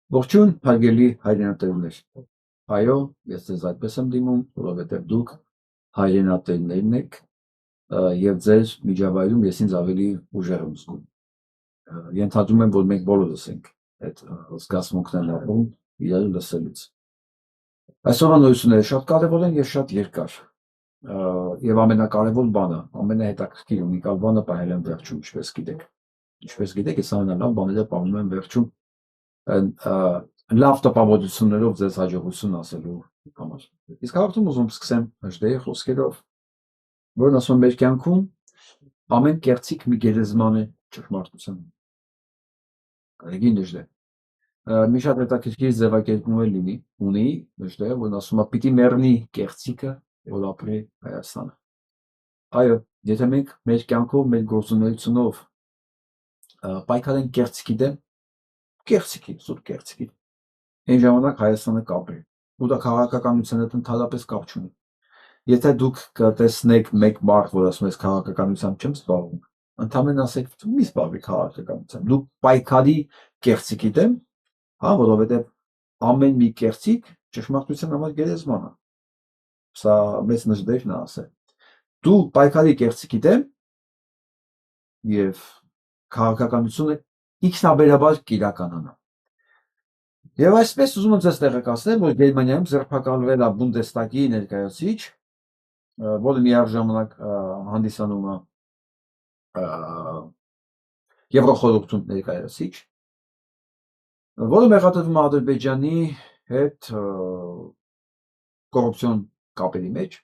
Ողջույն, հարգելի հայրենատերներ։ Այո, ես ձեզ այդպես եմ դիմում, որովհետև դուք հայրենատերներն եք եւ ձեր միջավայրում ես ինձ ավելի ուժեղ եմ զգում։ Ենթադրում եմ, որ մենք բոլորս ենք այդ զգացմունքներն ապրում իրար լսելուց։ Այսօր նորությունները շատ կարևոր են եւ շատ երկար։ Եվ ամենակարևոր բանը, ամենահետաքրքիր ունիկալ բանը պահել եմ վերջում, ինչպես գիտեք։ Ինչպես գիտեք, ես ամենալավ բաները պահում եմ վերջում լավ տպավորություններով ձեզ հաջողություն ասելու համար։ Իսկ հաղորդում ուզում սկսեմ Հժդեհի խոսքերով, որն ասում է մեր կյանքում ամեն կեղծիք մի գերեզման է ճշմարտության։ Գին Հժդեհ։ Մի շատ հետաքրքիր ձևակերպում ունի Հժդեհը, որն ասում է պիտի մեռնի կեղծիկը, որ ապրի Հայաստանը։ Այո, եթե մենք մեր կյանքով, մեր գործունեությունով պայքարենք կեղծիքի դեմ, կեղծիքի, սուր կեղծիքի, այն ժամանակ Հայաստանը կապրի, ու դա քաղաքականության հետ ընդհանրապես կապ չունի։ Եթե դուք կտեսնեք մեկ մարդ, որ ասում է քաղաքականությամբ չեմ զբաղվում, ընդհանրապես ասեք մի զբաղվի քաղաքականությամբ, դուք պայքարի կեղծիքի դեմ, հա, որովհետև ամեն մի կեղծիք ճշմարտության համար գերեզման է։ Սա մեծ Հժդեհն է ասել։ Դու պայքարի կեղծիքի դեմ եւ քաղաքականությունը ինքնաբերաբար կիրականանա։ Եվ այսպես ուզում եմ ձեզ տեղեկացնել, որ Գերմանիայում ձերբակալվել է Բունդեստագի ներկայացուցիչ, որը միաժամանակ հանդիսանում է Եվրոխորհրդում ներկայացուցիչ, որը մեղադրվում է Ադրբեջանի հետ կոռուպցիոն կապերի մեջ,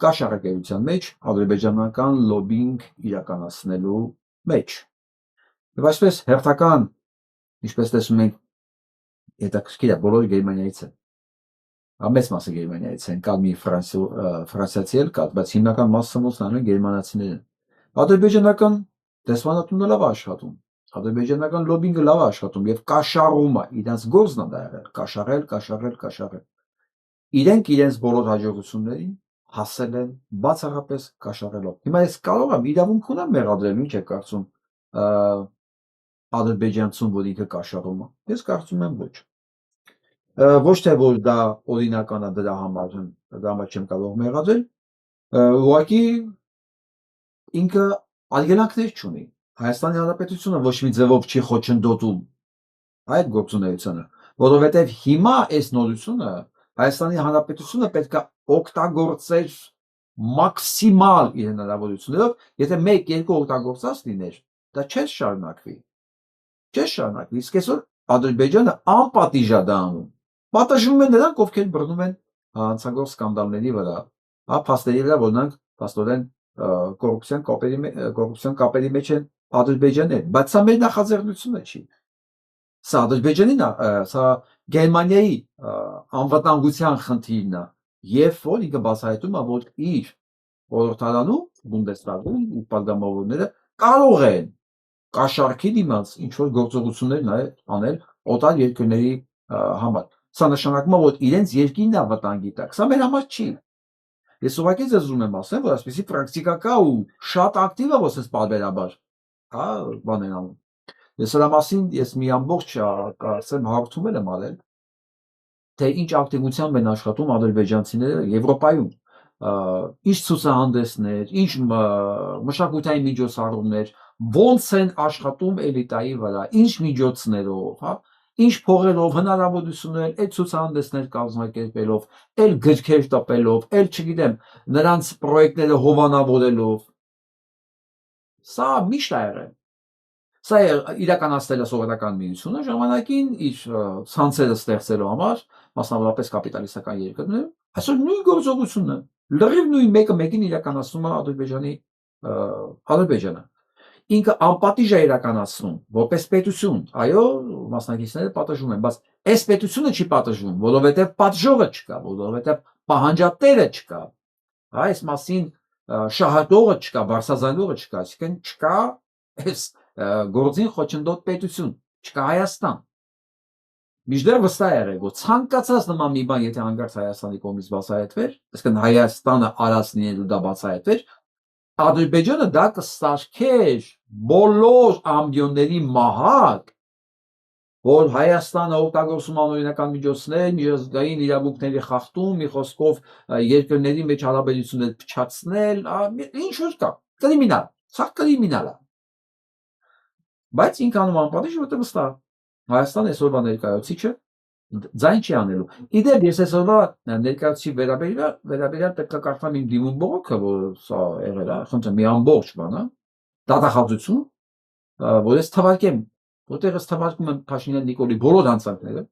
կաշառակերության մեջ, ադրբեջանական լոբինգ իրականացնելու մեջ։ Եվ այսպես հերթական, ինչպես տեսնում ենք, հետաքրքիր է, բոլորը Գերմանիայից են։ Մեծ մասը Գերմանիայից են, կա մի ֆրանսիացի էլ կա, բայց հիմնական մասը նայում գերմանացիներ են։ Ադրբեջանական դեսպանատունը լավ է աշխատում, ադրբեջանական լոբինգը լավ է աշխատում եւ կաշառում է, իրենց գործն է դա եղել, կաշառել։ Իրենք իրենց բոլոր հաջողություններին հասել են բացառապես կաշառելով։ Հիմա ես կարող եմ իրավունք ունեմ մեղադրել, ինչ է կարծում ադրբեջանցուն, որ ինքը կաշառում է։ Ես կարծում եմ ոչ։ Ոչ թե որ դա օրինական է դրա համար չեմ կարող մեղադրել, ուղղակի ինքը արգելանքներ չունի։ Հայաստանի Հանրապետությունը ոչ մի ձևով չի խոչընդոտում այդ գործունեությունը, որովհետև հիմա այս նորությունը Հայաստանի Հանրապետությունը պետք է օգտագործեր մաքսիմալ իր հնարավորություններով, եթե 1-2 օգտագործած լիներ, դա չէր շարունակվի։ Իսկ այսօր Ադրբեջանը անպատիժ է դա անում։ Պատժվում են նրանք, ովքեր բռնում են հանցագործ սկանդալների վրա, փաստերի վրա, որ նրանք փաստորեն կոռուպցիոն կապերի մեջ են Ադրբեջանի հետ, բայց սա մեր նախաձեռնությունը չի։ Սա Ադրբեջանի, սա Գերմանիայի անվտանգության խնդիրն է, երբ որ ինքը բացահայտում է, որ իր խորհրդարանում, Բունդեստագում ու պատգամավորները կարող են կաշառքի դիմաց ինչ-որ գործողություններ անել օտար երկրների համար։ Սա նշանակում է, որ իրենց երկիրն է վտանգի տակ։ Սա մեր համար չի։ Ես ուղղակի ձեզ ուզում եմ ասել, որ այսպեսի պրակտիկա կա ու շատ ակտիվ է ոսես պարբերաբար, հա, բաներ անում։ Ես սրա մասին մի ամբողջ կարծեմ հաղորդումներ եմ արել, թե ինչ ակտիվությամբ են աշխատում ադրբեջանցիները Եվրոպայում, ինչ ցուցահանդեսներ, ինչ մշակութային միջոցառումներ, ոնց են աշխատում էլիտայի վրա, ինչ միջոցներով, հա, ինչ փողերով, հնարավորություններ, այդ ցուցահանդեսներ կազմակերպելով, այլ գրքեր տպելով, այլ չգիտեմ, նրանց պրոյեկտները հովանավորելով։ Սա միշտ է եղել։ Սա իրականացնել է Սովետական միությունը ժամանակին իր ցանցերը ստեղծելու համար, մասնավորապես կապիտալիստական երկրներում, այսօր նույն գործողությունը, լրիվ նույն մեկը մեկին իրականացնում է Ադրբեջանը։ Ինքը անպատիժ է իրականացնում որպես պետություն, այո, մասնակիցները պատժում են, բայց այս պետությունը չի պատժվում, որովհետև պատժողը չկա, որովհետև պահանջատերը չկա, այս մասին շահատողը չկա, բարձրաձայնողը չկա, այսինքն չկա այս գործին խոչընդոտ պետություն, չկա Հայաստան։ Մինչդեռ վստահ եղեք, որ ցանկացած նման մի բան, եթե հանկարծ Հայաստանի կողմից բացահայտվեր, այսինքն Հայաստանը արած լինելու դա բացահայտվեր, Ադրբեջանը դա կստարքեր բոլոր ամբիոնների մահակ, որ Հայաստանը օգտագործում անօրինական միջոցներ, միջազգային իրավունքների խախտում, մի խոսքով երկրների մեջ հարաբերություններ փչացնել, ինչ որ կա, կրիմինալ, սա կրիմինալ է։ Բայց ինքանում անպատիժ, որտեղ վստահ Հայաստան այսօրվա ներկայացուցիչը ձայն չի անելու։ Իդեպ ես այսօրվա ներկայացուցի վերաբերյալ պետք է կարդամ իմ դիմում բողոքը, որ սա եղել է, խնդրեմ, մի ամբողջ բան է, դատախազություն, որ ես թվարկեմ, որտեղ ես թվարկում եմ Փաշինյան Նիկոլի բոլոր հանցանքները,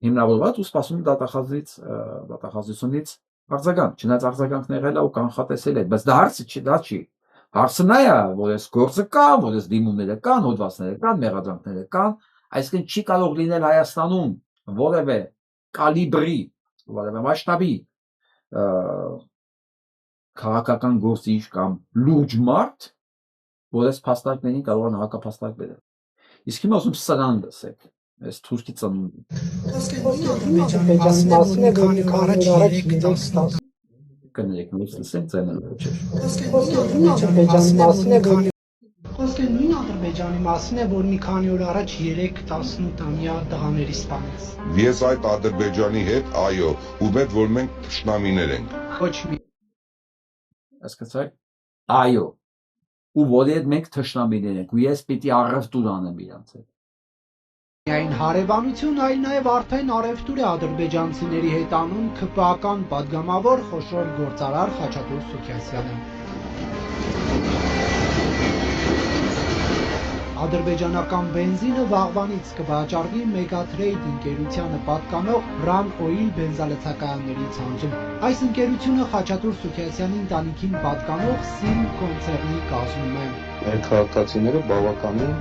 հիմնավորված ու սպասում եմ դատախազությունից արձագանք, չնայած արձագանքն եղել է ու կանխատեսել է, բայց դա հարցը չի, դա չի։ Հարցը նա է, որ այս գործը կա, որ այս դիմումները կան, հոդվածները կան, մեղադրանքները կան, այսինքն չի կարող լինել Հայաստանում որևէ կալիբրի, որևէ մասշտաբի քաղաքական գործիչ կամ լուրջ մարդ, որ այս փաստարկներին կարող է հակափաստարկ բերել։ Իսկ հիմա ուզում սրան լսեք, այս թուրքի ծնունդը։ Կներեք, նույնիսկ լսենք ձայնը։ Խոսքը նույն Ադրբեջանի մասին է, որ մի քանի օր առաջ 3-18-ամյա տղաների սպանեց։ Ես այդ Ադրբեջանի հետ, այո, ու պետք որ մենք թշնամիներ ենք։ Ոչ մի։ Հասկացա՞ք։ Այո։ Ու որի հետ մենք թշնամիներ ենք, ու ես պիտի առևտուր անեմ իրանց հետ։ Այն հարևանություն, այլ նաև արդեն առևտուր է ադրբեջանցիների հետ անում ՔՊԱ-կան պատգամավոր խոշոր գործարար Խաչատուր Սուքիասյանը։ Ադրբեջանական բենզինը վաղվանից կվաճառվի Megatrade ընկերությանը պատկանող Run Oil բենզալցակայանների ցանցում։ Այս ընկերությունը Խաչատուր Սուքիասյանի ընտանիքին պատկանող SIM կոնցեռնի կազմում է։ Մեր քաղաքացիները բավականին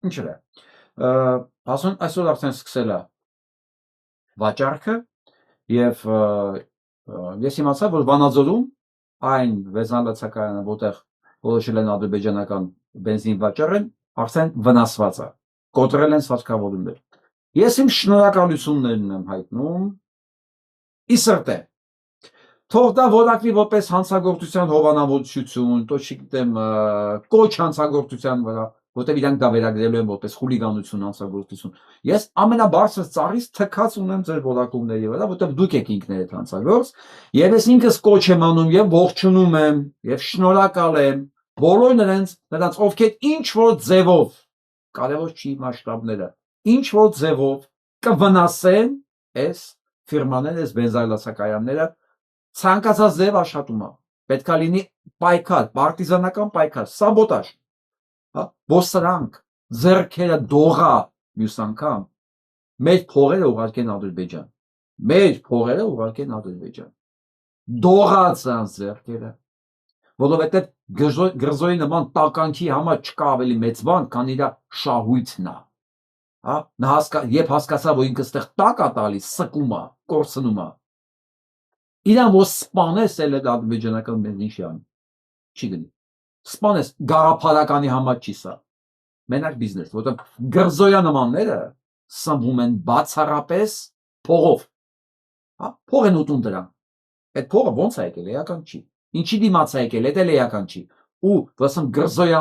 Ինչ է։ Ասում այսօր արդեն սկսել է վաճառքը եւ ես իմացա, որ Վանաձորում այն բենզալցակայանը, որտեղ որոշել են ադրբեջանական բենզին վաճառել, արդեն վնասված է։ Կոտրել են սարքավորումներ։ Ես իմ շնորհակալություններն եմ հայտնում ի սրտե։ Թող դա որակվի որպես հանցագործության հովանավորություն, то չգիտեմ, կոչ հանցագործության վրա, որտեղ իրանք դա վերագրելու են որպես խուլիգանություն, հանցագործություն։ Ես ամենաբարձր ծառից թքած ունեմ ձեր որակումների վրա, որտեղ դուք եք ինքներդ հանցագործ, եւ ես ինքս կոչ եմ անում եւ ողջունում եմ եւ շնորհակալ եմ բոլոր նրանց, ովքեր ինչ որ ձևով, կարևոր չի մասշտաբները, ինչ որ ձևով կվնասեն այս ֆիրմաները, այս բենզալացակայանները, ցանկացած ձև աշխատում է։ Պետք է լինի պայքար, պարտիզանական պայքար, սաբոտաժ։ Որ սրանք ձեռքերը դողա մյուս անգամ մեր փողերը ուղարկեն Ադրբեջան։ Մեր փողերը ուղարկեն Ադրբեջան։ Դողած նրանց ձեռքերը։ Որովհետև գրզոյի նման տականքի համար չկա ավելի մեծ բան, քան իր շահույթն է։ Նա երբ հասկացա, որ ինքը ստեղ տակ է տալիս, սկում է, կորցնում է։ Իրան որ սպանես էլ այդ ադրբեջանական բենզին չի անի։ Չի գնի։ Սպանես գաղափարականի համար չի սա։ Մենակ բիզնես, որտեղ գրզոյա նմանները սնվում են բացառապես փողով։ Փող են ուտում դրան։ Այդ փողը ո՞նց է եկել, էական չի։ Ինչի դիմաց է եկել, դա էլ էական չի։ Ու վասն գրզոյա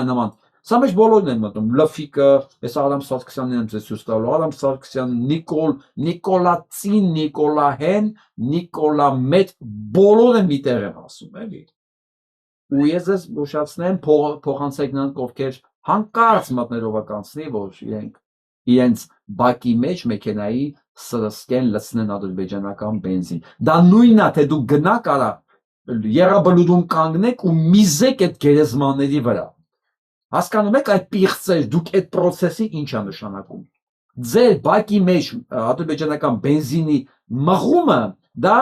նման, սա մեջ բոլորն են մտնում, Լֆիկը, ես Արամ Սարգսյանն եմ ձեզ ցույց տալու, Արամ Սարգսյան, Նիկոլացին, Նիկոլահեն, Նիկոլա Մեծ, բոլորը մի տեղ են ասում, էլի։ Ու ես ես ուշացնեմ փոխանցեք նրանք, ովքեր հանկարծ մտնելով կանցնի, որ իրենց բակի մեջ մեքենայի սրսկեն լցնեն ադրբեջանական բենզին։ Դա նույնն է, թե դուք գնաք արա երաբլուդում կանգնեք ու միզեք այդ գերեզմանների վրա։ Հասկանում եք այդ պիղծեր, դուք այդ process-ի ինչ է նշանակում։ Ձեր բակի մեջ ադրբեջանական բենզինի մղումը դա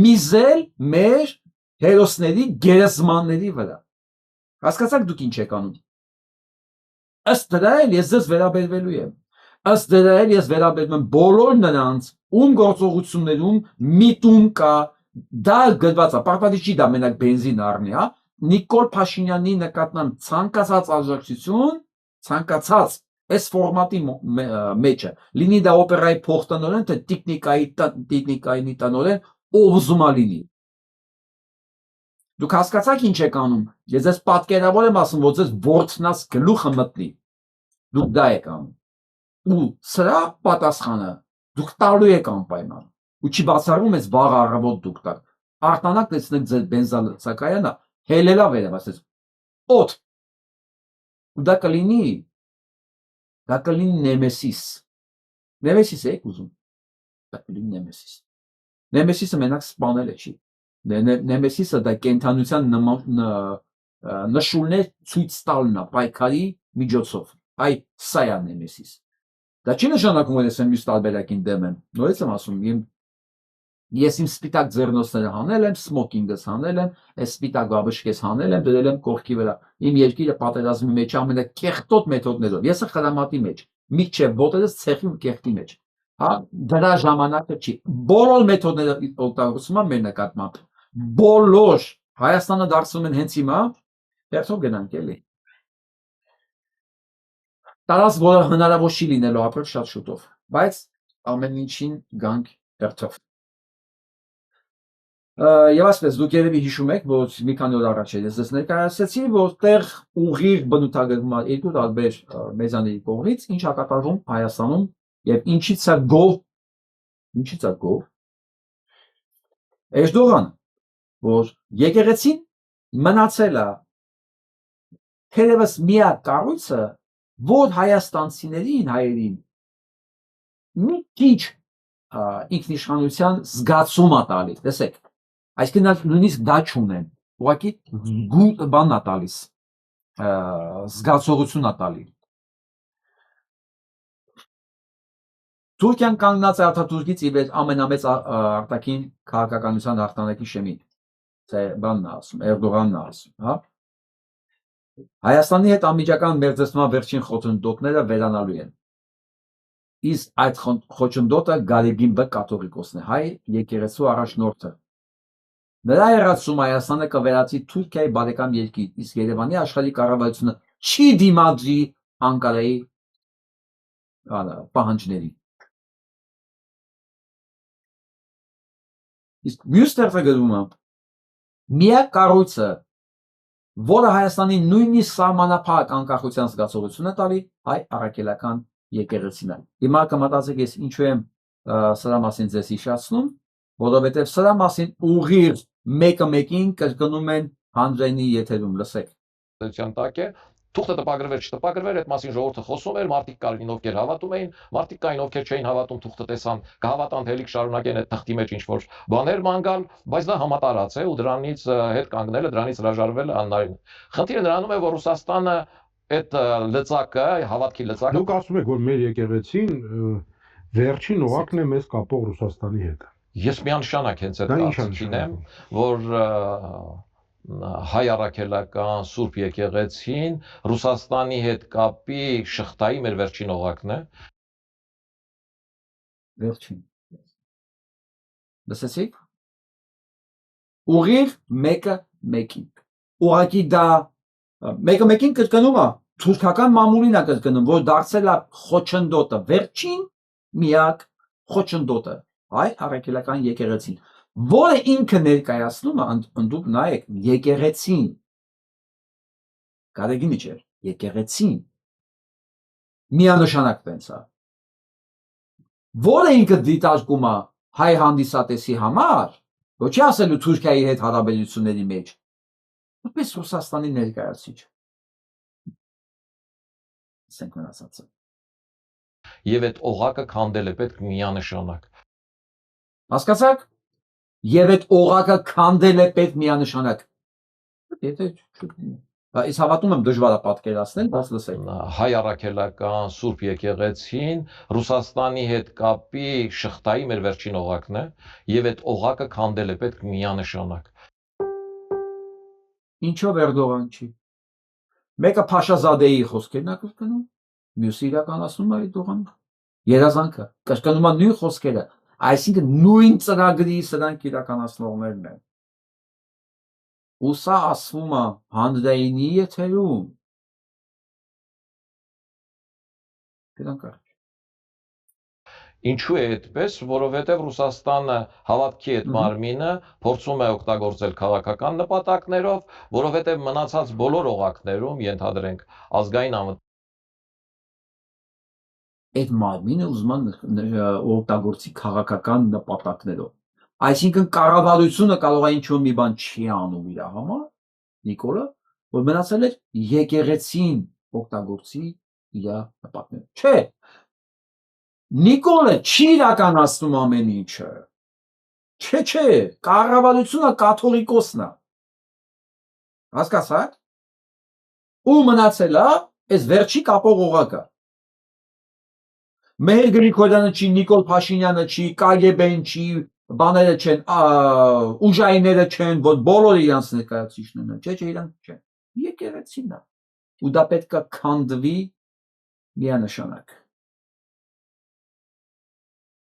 միզել մեր հերոսների գերեզմանների վրա։ Հասկացաք դուք ինչ եք անում։ Ըստ դրա էլ ես ձեզ վերաբերվելու եմ։ Ըստ դրա էլ ես վերաբերվում եմ բոլոր նրանց, ում գործողություններում միտում կա, դա գրված է, պարտադիր չի դա մենակ բենզին առնի, հա։ Նիկոլ Փաշինյանի նկատմամբ ցանկացած աջակցություն, ցանկացած այս ֆորմատի մեջը, լինի դա օպերայի փոխտնօրեն, թե տեխնիկայի տնօրեն, ով ուզում է լինի։ Դուք հասկացաք ինչ եք անում։ Ես ձեզ պատկերավոր եմ ասում, որ ձեզ ворթնաց գլուխը մտնի։ Դուք դա եք անում։ Ու սրա պատասխանը դուք տալու եք անպայման։ Ու չի բացառում ես վաղ առավոտ դուք տակ։ Արտանակ տեսնեք ձեր բենզալցակայանը հելելա վերև, ասես օդ։ Ու դա կլինի նեմեսիս։ Նեմեսիս եք ուզում։ Դա կլինի նեմեսիս։ Նեմեսիսը մենակ սպանել է չի։ Նեմեսիսը դա կենթանության նշումներ ցույց տալն է պայքարի միջոցով։ Այ սա է նեմեսիս։ Դա չի նշանակում, որ ես եմ մյուս տարբերակին դեմ եմ։ Նորից եմ ասում, ես իմ սպիտակ ձեռնոցները հանել եմ, սմոքինգս հանել եմ, այս սպիտակ բաբշկես հանել եմ, դրել եմ կողքի վրա։ Իմ երկիրը պատերազմի մեջ ամենակեղտոտ մեթոդներով։ Ես խրամատի մեջ, միջև ոտերս ցեխի ու կեղտի մեջ։ Հա, դրա ժամանակը չի։ Բոլոր մեթոդները օգտագործում են մեր նկատմամբ։ Բոլոր Հայաստանը դարձնում են հենց հիմա, երթով գնանք էլի։ Տարած, որը հնարավոր չի լինելու ապրել շատ շուտով, բայց ամեն ինչին գանք երթով։ Եվ ասպես դուք երևի հիշում եք, որ մի քանի օր առաջ ես ձեզ ներկայացրեցի, որտեղ ուղիղ բնութագրվում է երկու տարբեր մեզանների կողմից, ինչ է կատարվում Հայաստանում եւ ինչից է գոհ Էրդողան, որ եկեղեցին մնացել է թերևս միակ կառույցը, որ հայաստանցիներին, հայերին մի քիչ ինքնիշխանության զգացում է տալիս, տեսեք, այսինքն նույնիսկ դա չունեն, ուղղակի բանն է տալիս, զգացողություն է տալի։ Թուրքիան կանգնած է Աթաթուրքից ի վեր ամենամեծ արտաքին քաղաքականության հաղթանակի շեմին, це բանն է ասում, Էրդողանն է ասում, հա։ Հայաստանի հետ անմիջական մերձեցման վերջին խոչընդոտները վերանալու են։ Իսկ այդ խոչընդոտը Գարեգինբը կաթողիկոսն է, հայ եկեղեցու առաջնորդը։ Նրա հեռացում Հայաստանը կվերածի Թուրքիայի բարեկամ երկիր, իսկ Երևանի աշխարհի կառավարությունը չի դիմադրի Անկարայի պահանջներին։ Իսկ մյուս տեղ գրում է միակ կառույցը, որը Հայաստանի նույնիսկ սահմանափակ անկախության զգացողություն է տալի, հայ առաքելական եկեղեցին է։ Հիմա կմտածեք ես ինչու եմ սրա մասին ձեզ հիշեցնում, որովհետև սրա մասին ուղիղ մեկը մեկին կրկնում են հանրայինի եթերում, լսեք։ Տակ է, թուղթը տպագրվեր, չտպագրվեր, այդ մասին ժողովուրդը խոսում էր, մարդիկ կային, ովքեր հավատում էին, մարդիկ կային, ովքեր չէին հավատում, թուղթը տեսան, կհավատան, թելիք շարունակեն այդ թղթի մեջ ինչ-որ բաներ ման գալ, բայց դա համատարած է ու դրանից հետ կանգնելը, դրանից հրաժարվելը անհնարին։ Խնդիրը նրանում է, որ Ռուսաստանը այդ լծակը, հավատքի լծակը Դուք ասում եք, որ մեր եկեղեցին վերջին օղակն է մեզ կապող Ռուսաստանի հետ։ Ես միանշանակ հենց այդ կարծիքին եմ, որ հայ առաքելական Սուրբ եկեղեցին Ռուսաստանի հետ կապի շղթայի մեր վերջին օղակն է։ Վերջին։ Լսեցիք։ Ուղիղ մեկը մեկին։ Ուղղակի դա մեկը մեկին կրկնում է, թուրքական մամուլին է կրկնում, որ դարձել է խոչընդոտը, վերջին միակ խոչընդոտը, հայ առաքելական եկեղեցին, որը ինքը ներկայացնում է, ընդդուք նայեք, եկեղեցին, Գարեգինի չէ, եկեղեցին, միանշանակ տենց է, որը ինքը դիտարկում է հայ հանդիսատեսի համար, ոչ չի ասելու Թուրքիայի հետ հարաբերությունների մեջ, որպես Ռուսաստանի ներկայացուցիչ։ Ասենք մնացածը։ Եվ այդ օղակը քանդել է պետք միանշանակ։ Հասկացաք։ Եվ այդ օղակը քանդել է պետք միանշանակ։ Եթե ես հավատում եմ դժվար է պատկերացնել, բայց լսեք։ Հայ առաքելական Սուրբ եկեղեցին Ռուսաստանի հետ կապի շղթայի մեր վերջին օղակն է, եւ այդ օղակը քանդել է պետք միանշանակ։ Ինչով Էրդողան չի։ Մեկը Փաշազադեի խոսքերն է կրկնում, մյուսը իրականացնում է Էրդողանը։ Երազանքը կրկնում է նույն խոսքերը, այսինքն նույն ծրագրի սրանք իրականացնողներն են։ Ու սա ասվում է հանրայինի եթերում։ Գնանք առաջ։ Ինչու է այդպես, որովհետև Ռուսաստանը հավատքի այդ մարմինը փորձում է օգտագործել քաղաքական նպատակներով, որովհետև մնացած բոլոր օղակներում ենթադրենք ազգային այդ մարմինը ուզում են օգտագործի քաղաքական նպատակներով։ Այսինքն կառավարությունը կարող է ինչ-որ մի բան չի անում իր համար, Նիկոլը, որ մնացել էր եկեղեցին օգտագործի իր նպատակները։ Չէ, Նիկոլը չի իրականացնում ամեն ինչը։ Չէ, կառավարությունը կաթողիկոսն է։ Հասկացա՞ք։ Ու մնացել է այս վերջի կապող օղակը։ Մեհեր Գրիգորյանը չի, Նիկոլ Փաշինյանը չի, KGB-ն չի, բաները չեն, ուժայինները չեն, որ բոլորը իրանց ներկայացուցիչներն են։ Չէ, իրանք չեն։ Եկեղեցին է։ Ու դա պետք է քանդվի միանշանակ։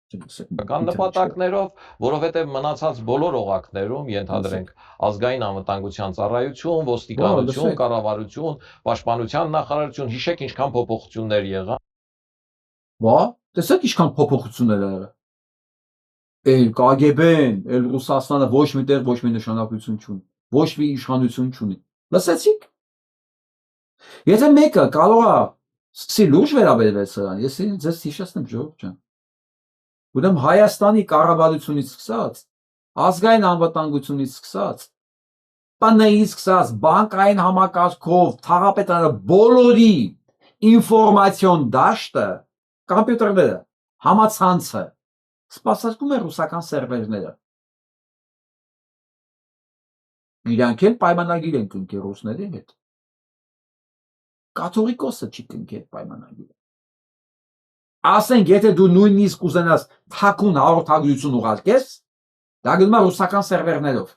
Կան նպատակներով, որովհետև մնացած բոլոր օղակներում ենթադրենք ազգային անվտանգության ծառայություն, ոստիկանություն, կառավարություն, պաշտպանության նախարարություն, հիշեք ինչքան փոփոխություններ եղան։ Բա, տեսեք ինչքան փոփոխություններ ա եղել։ Էլ KGB-ն, էլ Ռուսաստանը ոչ միտեղ ոչ մի նշանակություն չունի, ոչ մի իշխանություն չունի։ Լսեցիք։ Եթե մեկը կարող է սկսի լուրջ վերաբերվել սրան, ես ձեզ հիշեցնեմ ժողովուրդ ջան։ Ուրեմն Հայաստանի կառավարությունից սկսած, ազգային անվտանգությունից սկսած, ՊՆ-ից սկսած, բանկային համակարգով, թաղապետարանը բոլորի ինֆորմացիոն դաշտը, կոմպյուտերները, համացանցը սպասարկում է ռուսական սերվերները։ Իրանք էլ պայմանագիր են կնքել ռուսների հետ։ Կաթողիկոսը չի կնքել պայմանագիրը։ Ասենք, եթե դու նույնիսկ ուզենաս թաքուն հաղորդագրություն ուղարկես, դա գնում է ռուսական սերվերներով։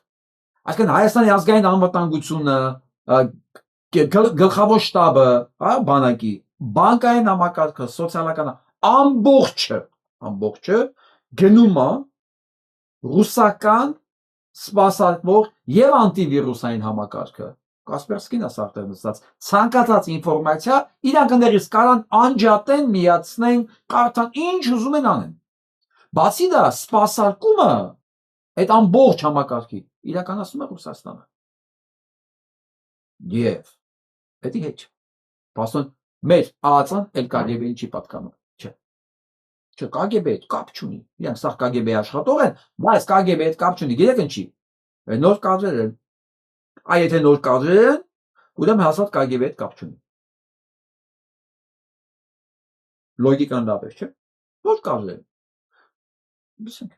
Այսինքն Հայաստանի ազգային անվտանգությունը, գլխավոր շտաբը, բանակի, բանկային համակարգը, սոցիալական ամբողջը գնում է ռուսական սպասարկվող եւ անտիվիրուսային համակարգը։ Կասպերսկին ասարտեր նստած ցանկացած ինֆորմացիա իրանք ներից կարան անջատեն, միացնեն, կարդան, ինչ ուզում են անեն։ Բացի դա, սպասարկումը այդ ամբողջ համակարգի իրականացնում է Ռուսաստանը։ Եվ դա հետ։ Բասոն մեր ԱԱԾ-ն էլ KGB-ին չի պատկանում։ Չէ, KGB-ի հետ կապ չունի։ Իրանք սա KGB-ի աշխատող են, բայց KGB-ի հետ կապ չունի։ Գիտեք ինչի։ Նոր կադրեր են։ Այ եթե նոր կադրեր են, ուրեմն հաստատ KGB-ի հետ կապ չունի։ Լոգիկան լավ է, չէ՞։ Նոր կադրեր են։ Լսենք։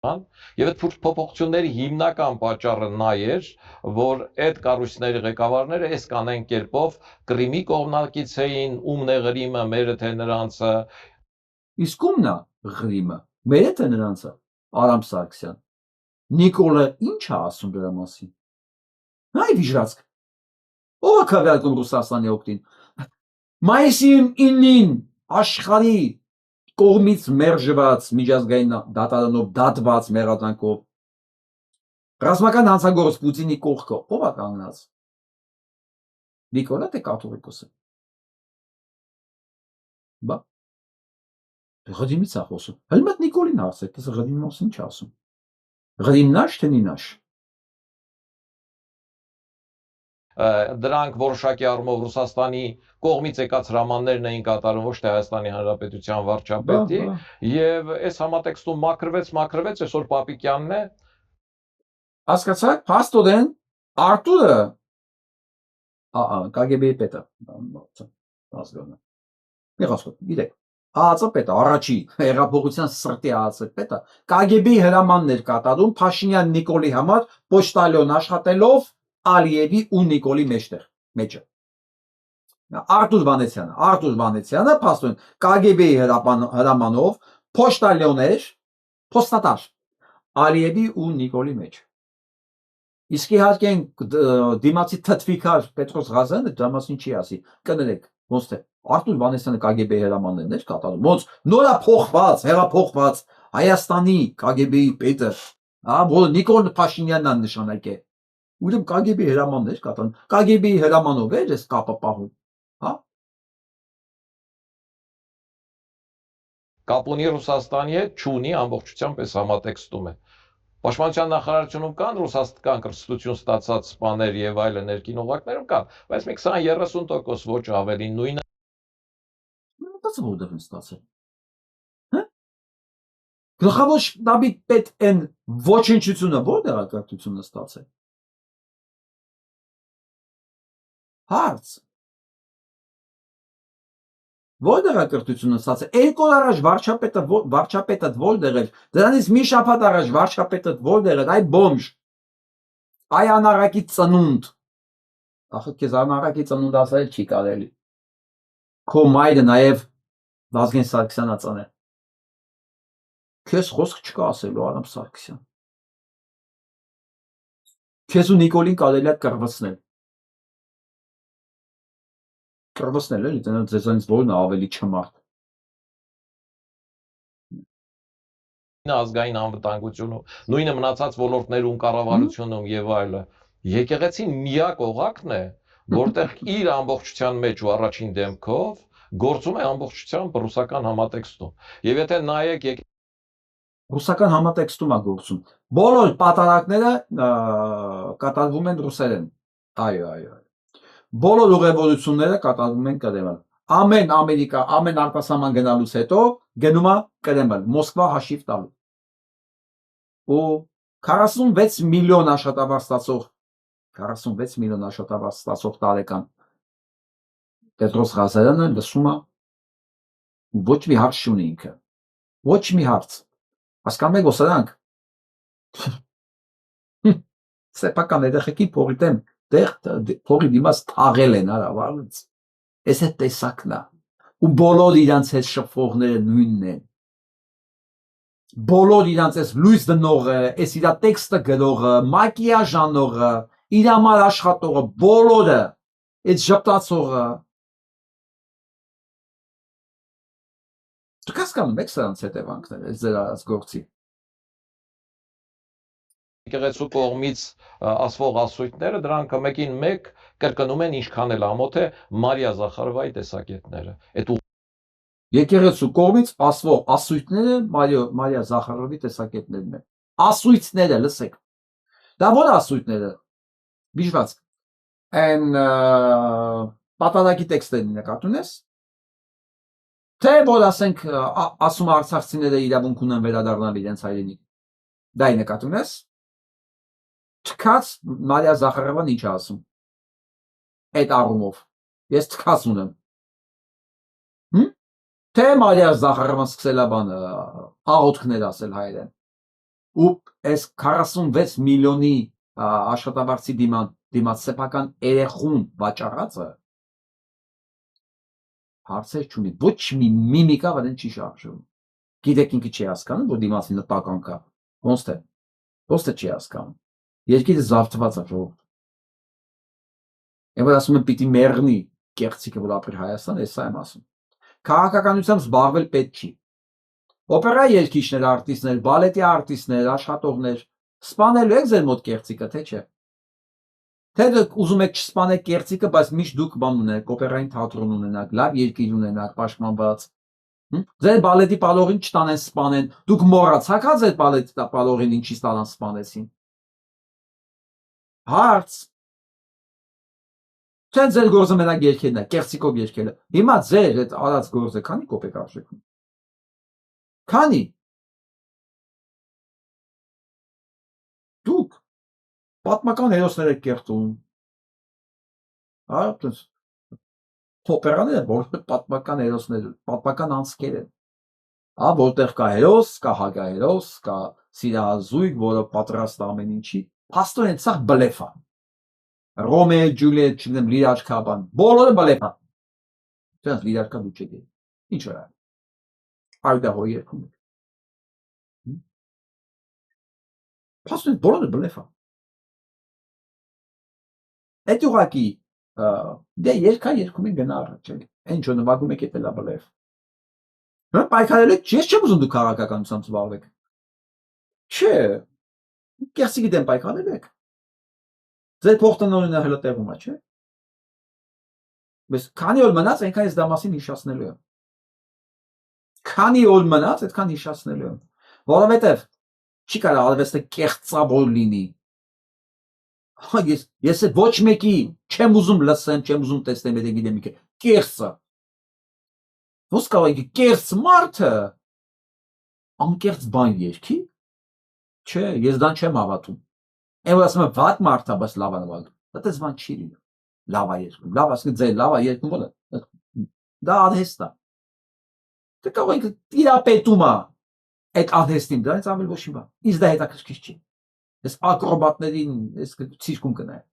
Եվ այդ փոփոխությունների հիմնական պատճառը նա էր, որ այդ կառույցների ղեկավարները այս կանեն կերպով Կրիմի կողմնակից էին, ումն է Ղրիմը, մերը թե նրանցը։ Իսկ ումն է Ղրիմը, մերը թե նրանցը, Արամ Սարգսյան։ Նիկոլը ինչ է ասում դրա մասին։ Հայ վիժացք։ Ո՞վ է քվեարկում Ռուսաստանի օգտին։ Մայիսի 9-ին աշխարհի կողմից մերժված միջազգային դատարանով դատված մեղադրանքով ռազմական հանցագործ Պուտինի կողքը ով է կանգնած։ Նիկոլա թե կաթողիկոսը։ Բա Ղրիմից է խոսում։ Հələ մտ Նիկոլին հարցեք, դες Ղրիմի մասին ինչ ասում։ Ղրիմնաշ թե նինաշ։ Դրանք որոշակի առումով Ռուսաստանի կողմից եկած հրամաններն էին կատարում ոչ թե Հայաստանի Հանրապետության վարչապետի եւ այս համատեքստում մաքրվեց այսօր Պապիկյանն է Հասկացաք, փաստորեն Արտուրը KGB-ի պետը ազգանը։ Միղասոտ, գիտեք, ԱԱԾ պետը, առաջի հեղափոխության սրտի ԱԱԾ պետը KGB-ի հրամաններ կատարում Փաշինյան Նիկոլի համար պոչտալյոն աշխատելով Ալիևի ու Նիկոլի մեջը։ Արտուր Վանեցյանը փաստորեն KGB-ի հրամանով պոչտալյոներ, փոստատար Ալիևի ու Նիկոլի մեջ։ Իսկ իհարկե դիմացի թթվիկար Պետրոս Ղազարյանը դրա մասին չի ասի, կներեք, ոնց թե Արտուր Վանեցյանը KGB-ի հրամաններն էր կատարում, ոնց նորա փոխված, հեղափոխված Հայաստանի KGB-ի պետը, որ Նիկոլ Փաշինյանն է նշանակել։ Ուրեմն KGB-ի հրամաններ կատարում, KGB-ի հրամանով էր այս կապը պահում, հա։ Կապ ունի Ռուսաստանի հետ, չունի, ամբողջությամբ այս համատեքստում է։ Պաշտպանության նախարարությունում կան ռուսաստան կրթություն ստացած սպաներ եւ այլն ներքին օղակներում կան, բայց մի 20-30% ոչ ավելի նույնը Ստացը որտեղ են ստացել։ Հա։ Գլխավոր շտաբի պետ են ոչնչությունը որտեղ է կրթությունը ստացել։ Հարց։ Որտեղ է կրթությունը ստացել։ 2 օր առաջ վարչապետը որտեղ էր։ Դրանից մի շաբաթ առաջ վարչապետը որտեղ էր։ Այ բոմժ։ Այ անարակի ծնունդ։ Ախր քեզ անարակի ծնունդ ասել չի կարելի։ Քո մայրը նաև Վազգեն Սարգսյանն ածանել։ Քեզ խոսք չկա ասելու Արամ Սարգսյան։ Քեզ ու Նիկոլին կարելի է կռվեցնել։ Կռվեցնել էլի, ձեզանից որն է ավելի չմարդ։ Ազգային անվտանգությունում, նույնը մնացած ոլորտներում, կառավարությունում եւ այլը։ Եկեղեցին միակ օղակն է, որտեղ իր ամբողջության մեջ ու առաջին դեմքով գործում է ամբողջությամբ ռուսական համատեքստում։ Եվ եթե նայեք Ռուսական համատեքստում է գործում։ Բոլոր պատարակները կատարվում են ռուսերեն։ Այո։ Բոլոր ուղևորությունները կատարվում են Կրեմլ։ Ամեն Ամերիկա, ամեն արտասահման գնալուց հետո գնում է Կրեմլ, Մոսկվա հաշիվ տալու։ Ու 46 միլիոն աշխատավարձ ստացող տարեկան Պետրոս Ղազարյանը լսում է ոչ մի հարց չունի ինքը։ Ոչ մի հարց։ Հասկանում եք ոսրանք։ Սեփական երեխեքի փողի դեմ փողի դիմաց թաղել են հարավարից։ Էս է տեսակն է։ Ու բոլոր իրանց հետ շփվողները նույնն են։ Բոլոր իրանց էս լույս դնողը, էս իրա տեքստը գրողը, մակիաժ անողը, իր համար աշխատողը, բոլորը, այդ ժպտացողը։ Դուք հասկանում եք սրանց հետևանքները, այս ձեր արած գործի։ եկեղեցու կողմից ասվող ասույթները դրանք մեկին մեկ կրկնում են ինչքան էլ ամոթ է Մարիա Զախարովայի տեսակետները։ Այդ Եկեղեցու կողմից ասվող ասույթները Մարիա Զախարովի տեսակետներն են։ Ասույթները, լսեք։ Դա ո՞ր ասույթները։ Բիժված։ Այն պատարակի տեքստերն նկատում ես։ Թե որ ասենք ասում արցախցիները իրավունք ունեն վերադառնալ իրենց հայրենիք։ Դա ի նկատում ես։ Թքած Մարիա Զախարովան ինչ է ասում։ Այդ առումով ես թքած ունեմ։ Թե Մարիա Զախարովան սկսել է բանը աղոթքներ ասել հայերեն։ Ու այս 46 միլիոնի աշխատավարձի դիմաց սեփական երեխուն վաճառածը հարցեր չունի, ոչ մի միմիկա վրան չի շարժվում։ Գիտեք ինքը չի հասկանում, որ դիմացի նպական կա։ Ոնց չի հասկանում։ Երկիրը զարթված է ժողովուրդ։ Եվ ասում են պիտի մեռնի կեղծիկը, որ ապրի Հայաստան, էս եմ ասում։ Քաղաքականությամբ զբաղվել պետք չի։ Օպերայի երգիչներ, արտիստներ, բալետի արտիստներ, աշխատողներ, սպանելու եք ձեր մոտ կեղծիկը, թե չէ։ Թե դուք ուզում եք չսպանեք կեղծիկը, բայց միշտ դուք բան ունեք, օպերային թատրոն ունենաք, լավ երկիր ունենաք, պաշտպանված։ Ձեր բալետի պալողին չտանեն սպանեն, դուք մոռացաք ձեր բալետի պալողին ինչի ստանան սպանեցին։ Հարց։ Թե ձեր գործը մենակ երկելն է, կեղծիկով երկելը։ Հիմա ձեր այդ արած գործը քանի կոպեկ արժեք ունի։ Քանի։ Դուք պատմական հերոսներ եք կերտում։ Այո, օպերաները որպես պատմական հերոսներ, պատմական անցքեր են։ Որտեղ կա հերոս, կա հագահերոս, կա սիրահազույգ, որը պատրաստ ամեն ինչի։ Փաստորեն սա բլեֆ է։ Ռոմեո, Ջուլիետ, չգիտեմ, լիրարքա բան, բոլորը բլեֆ է։ Դրանց լիրարքա դու չեք։ Ինչ է։ Այո, դա հո երգում եք։ Փաստորեն բոլորը բլեֆ է։ Այդ ուղղակի դե երկա երկում են գնա առաջ էլի։ Ինչ որ նվագում եք էտելա բլեֆ։ Հա պայքարել եք, ես չեմ ուզում դուք քաղաքականությամբ զբաղվեք։ Չէ։ Կերսի գիտեմ պայքարել եք։ Ձեր փոխտնօրենը հələ տեղում է, չէ։ Բայց քանի օր մնաց, այնքան ես դա մասին հիշացնելու եմ։ Քանի օր մնաց, այդքան հիշացնելու եմ։ Որովհետև չի կարող արվեստը կեղծավոր լինի։ Ես ոչ մեկի չեմ ուզում լսեմ, չեմ ուզում տեսնեմ, եթե գիտեմ ինքը կեղծը։ Ոնց կարող է կերծ մարդը անկեղծ բան երկի։ Չէ, ես դան չեմ հավատում։ Այն որ ասում եմ վատ մարդ է, բայց լավ է նվագում։ Դա դες բան չի լինում։ Լավ է երկում, լավ ասում ձեր լավ է երկում ո՞ր է։ Դա արհեստ է։ Դե կարող է իրապետում է այդ արհեստին, դրանից ավելի ոչ մի բան։ Ինձ դա հետաքրքիր չի։ Ես ակրոբատներին ես ցիրկում կնայեմ։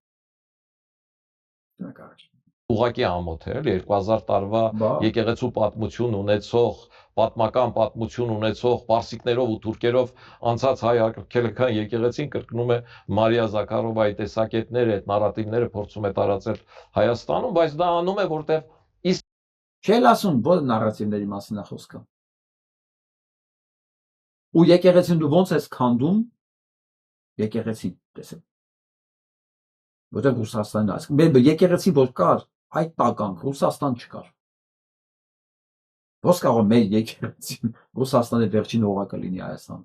Դա կարճ։ ուղղակի ամոթ էր 2000 տարվա Բա։ եկեղեցու պատմություն ունեցող, պատմական պատմություն ունեցող պարսիկներով ու թուրքերով անցած հայ արգելքան եկեղեցին կրկնում է Մարիա Զաքարովայի տեսակետները, այդ նարատիվները փորձում է տարածել Հայաստանում, բայց դա անում է, որտեղ Չէ՞ ասում, որ նարատիվների մասին է խոսքը։ Ու եկեղեցին դու ոնց ես քանդում եկեղեցին, տեսեք։ Որտեղ Ռուսաստանն է, ասում մեր եկեղեցի որ կար, այդ տականք Ռուսաստան չկար։ Ոնց կարող է մեր եկեղեցին Ռուսաստանի վերջին օղակը լինի Հայաստան։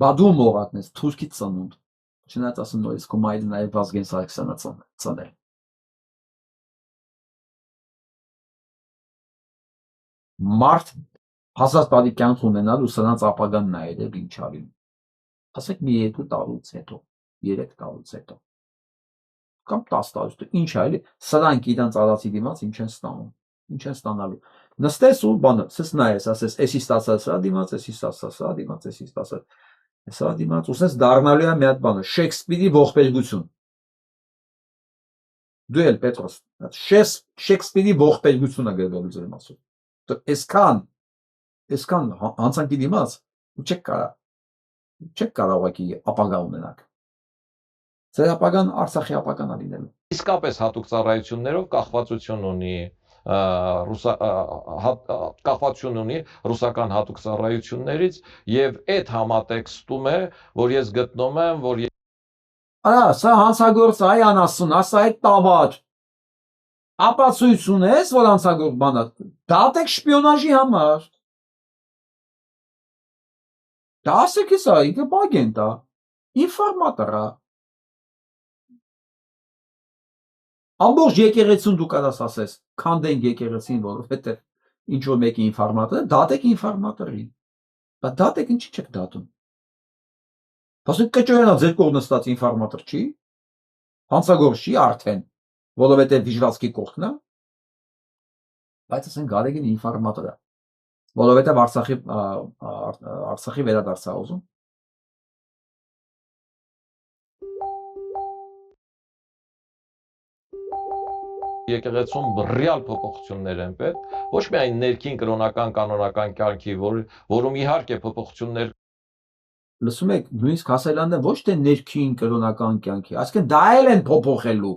Բա դու օղակն ես, թուրքի ծնունդ։ Չնայած ասում նորից քո մայրը նաև Վազգեն Սարգսյանը ծնել։ Մարդ հասած տարի կյանք ունենալ ու սրանց ապագան նայել է ինչ արին։ Ասեք մի 2 տարուց հետո, 3 տարուց հետո։ Կամ 10 տարուց հետո ինչ է, էլի սրանք իրանց արածի դիմաց ինչ են ստանում, ինչ են ստանալու։ Նստես ու բանը, սես նայես, ասես, էսի ստացած սրա դիմաց, էսի ստացած սրա դիմաց, էսի ստացած սրա դիմաց, ու սես դառնալու է մի հատ բանը, Շեքսպիրի ողբերգություն։ Դու էլ Պետրոս, Շեքսպիրի ողբերգությունը գրվելու ձեր մասով։ Այսքան հանցանքի դիմաց ու չեք կարող ապագա ունենալ։ Ձեր ապագան Արցախի ապագան է լինելու։ իսկապես հատուկ ծառայություններով կախվածություն ունի ռուսական հատուկ ծառայություններից եւ այդ համատեքստում է, որ ես գտնում եմ, որ Արա, սա հանցագործ այ անասուն, ասա այդ տավար։ Ապացույց ունես, որ հանցագործ բան է։ Դատեք շպիոնաժի համար։ Դա ասեք էսա, ինքը բագենտ է։ Ինֆորմատոր է։ Ամբողջ եկեղեցուն դու կարաս ասես, քանդենք եկեղեցին, որովհետև ինչ որ մեկի ինֆորմատոր է, դատեք ինֆորմատորին։ Բա դատեք ինչի չեք դատում։ Բասիկ կճոյանա ձեր կողմ նստած ինֆորմատոր չի։ Հանցագործ չի արդեն, որովհետև Վիժվացկի կողքն է։ Բայց ասեն Գարեգին ինֆորմատոր է, որովհետև Արցախի վերադարձ է ուզում։ եկեղեցում ռեալ փոփոխություններ են պետք, ոչ միայն ներքին կրոնական կանոնական կյանքի, որում իհարկե փոփոխություններ Լսում եք, նույնիսկ հասելանն է ոչ թե ներքին կրոնական կյանքի, այսինքն դա էլ են փոփոխելու։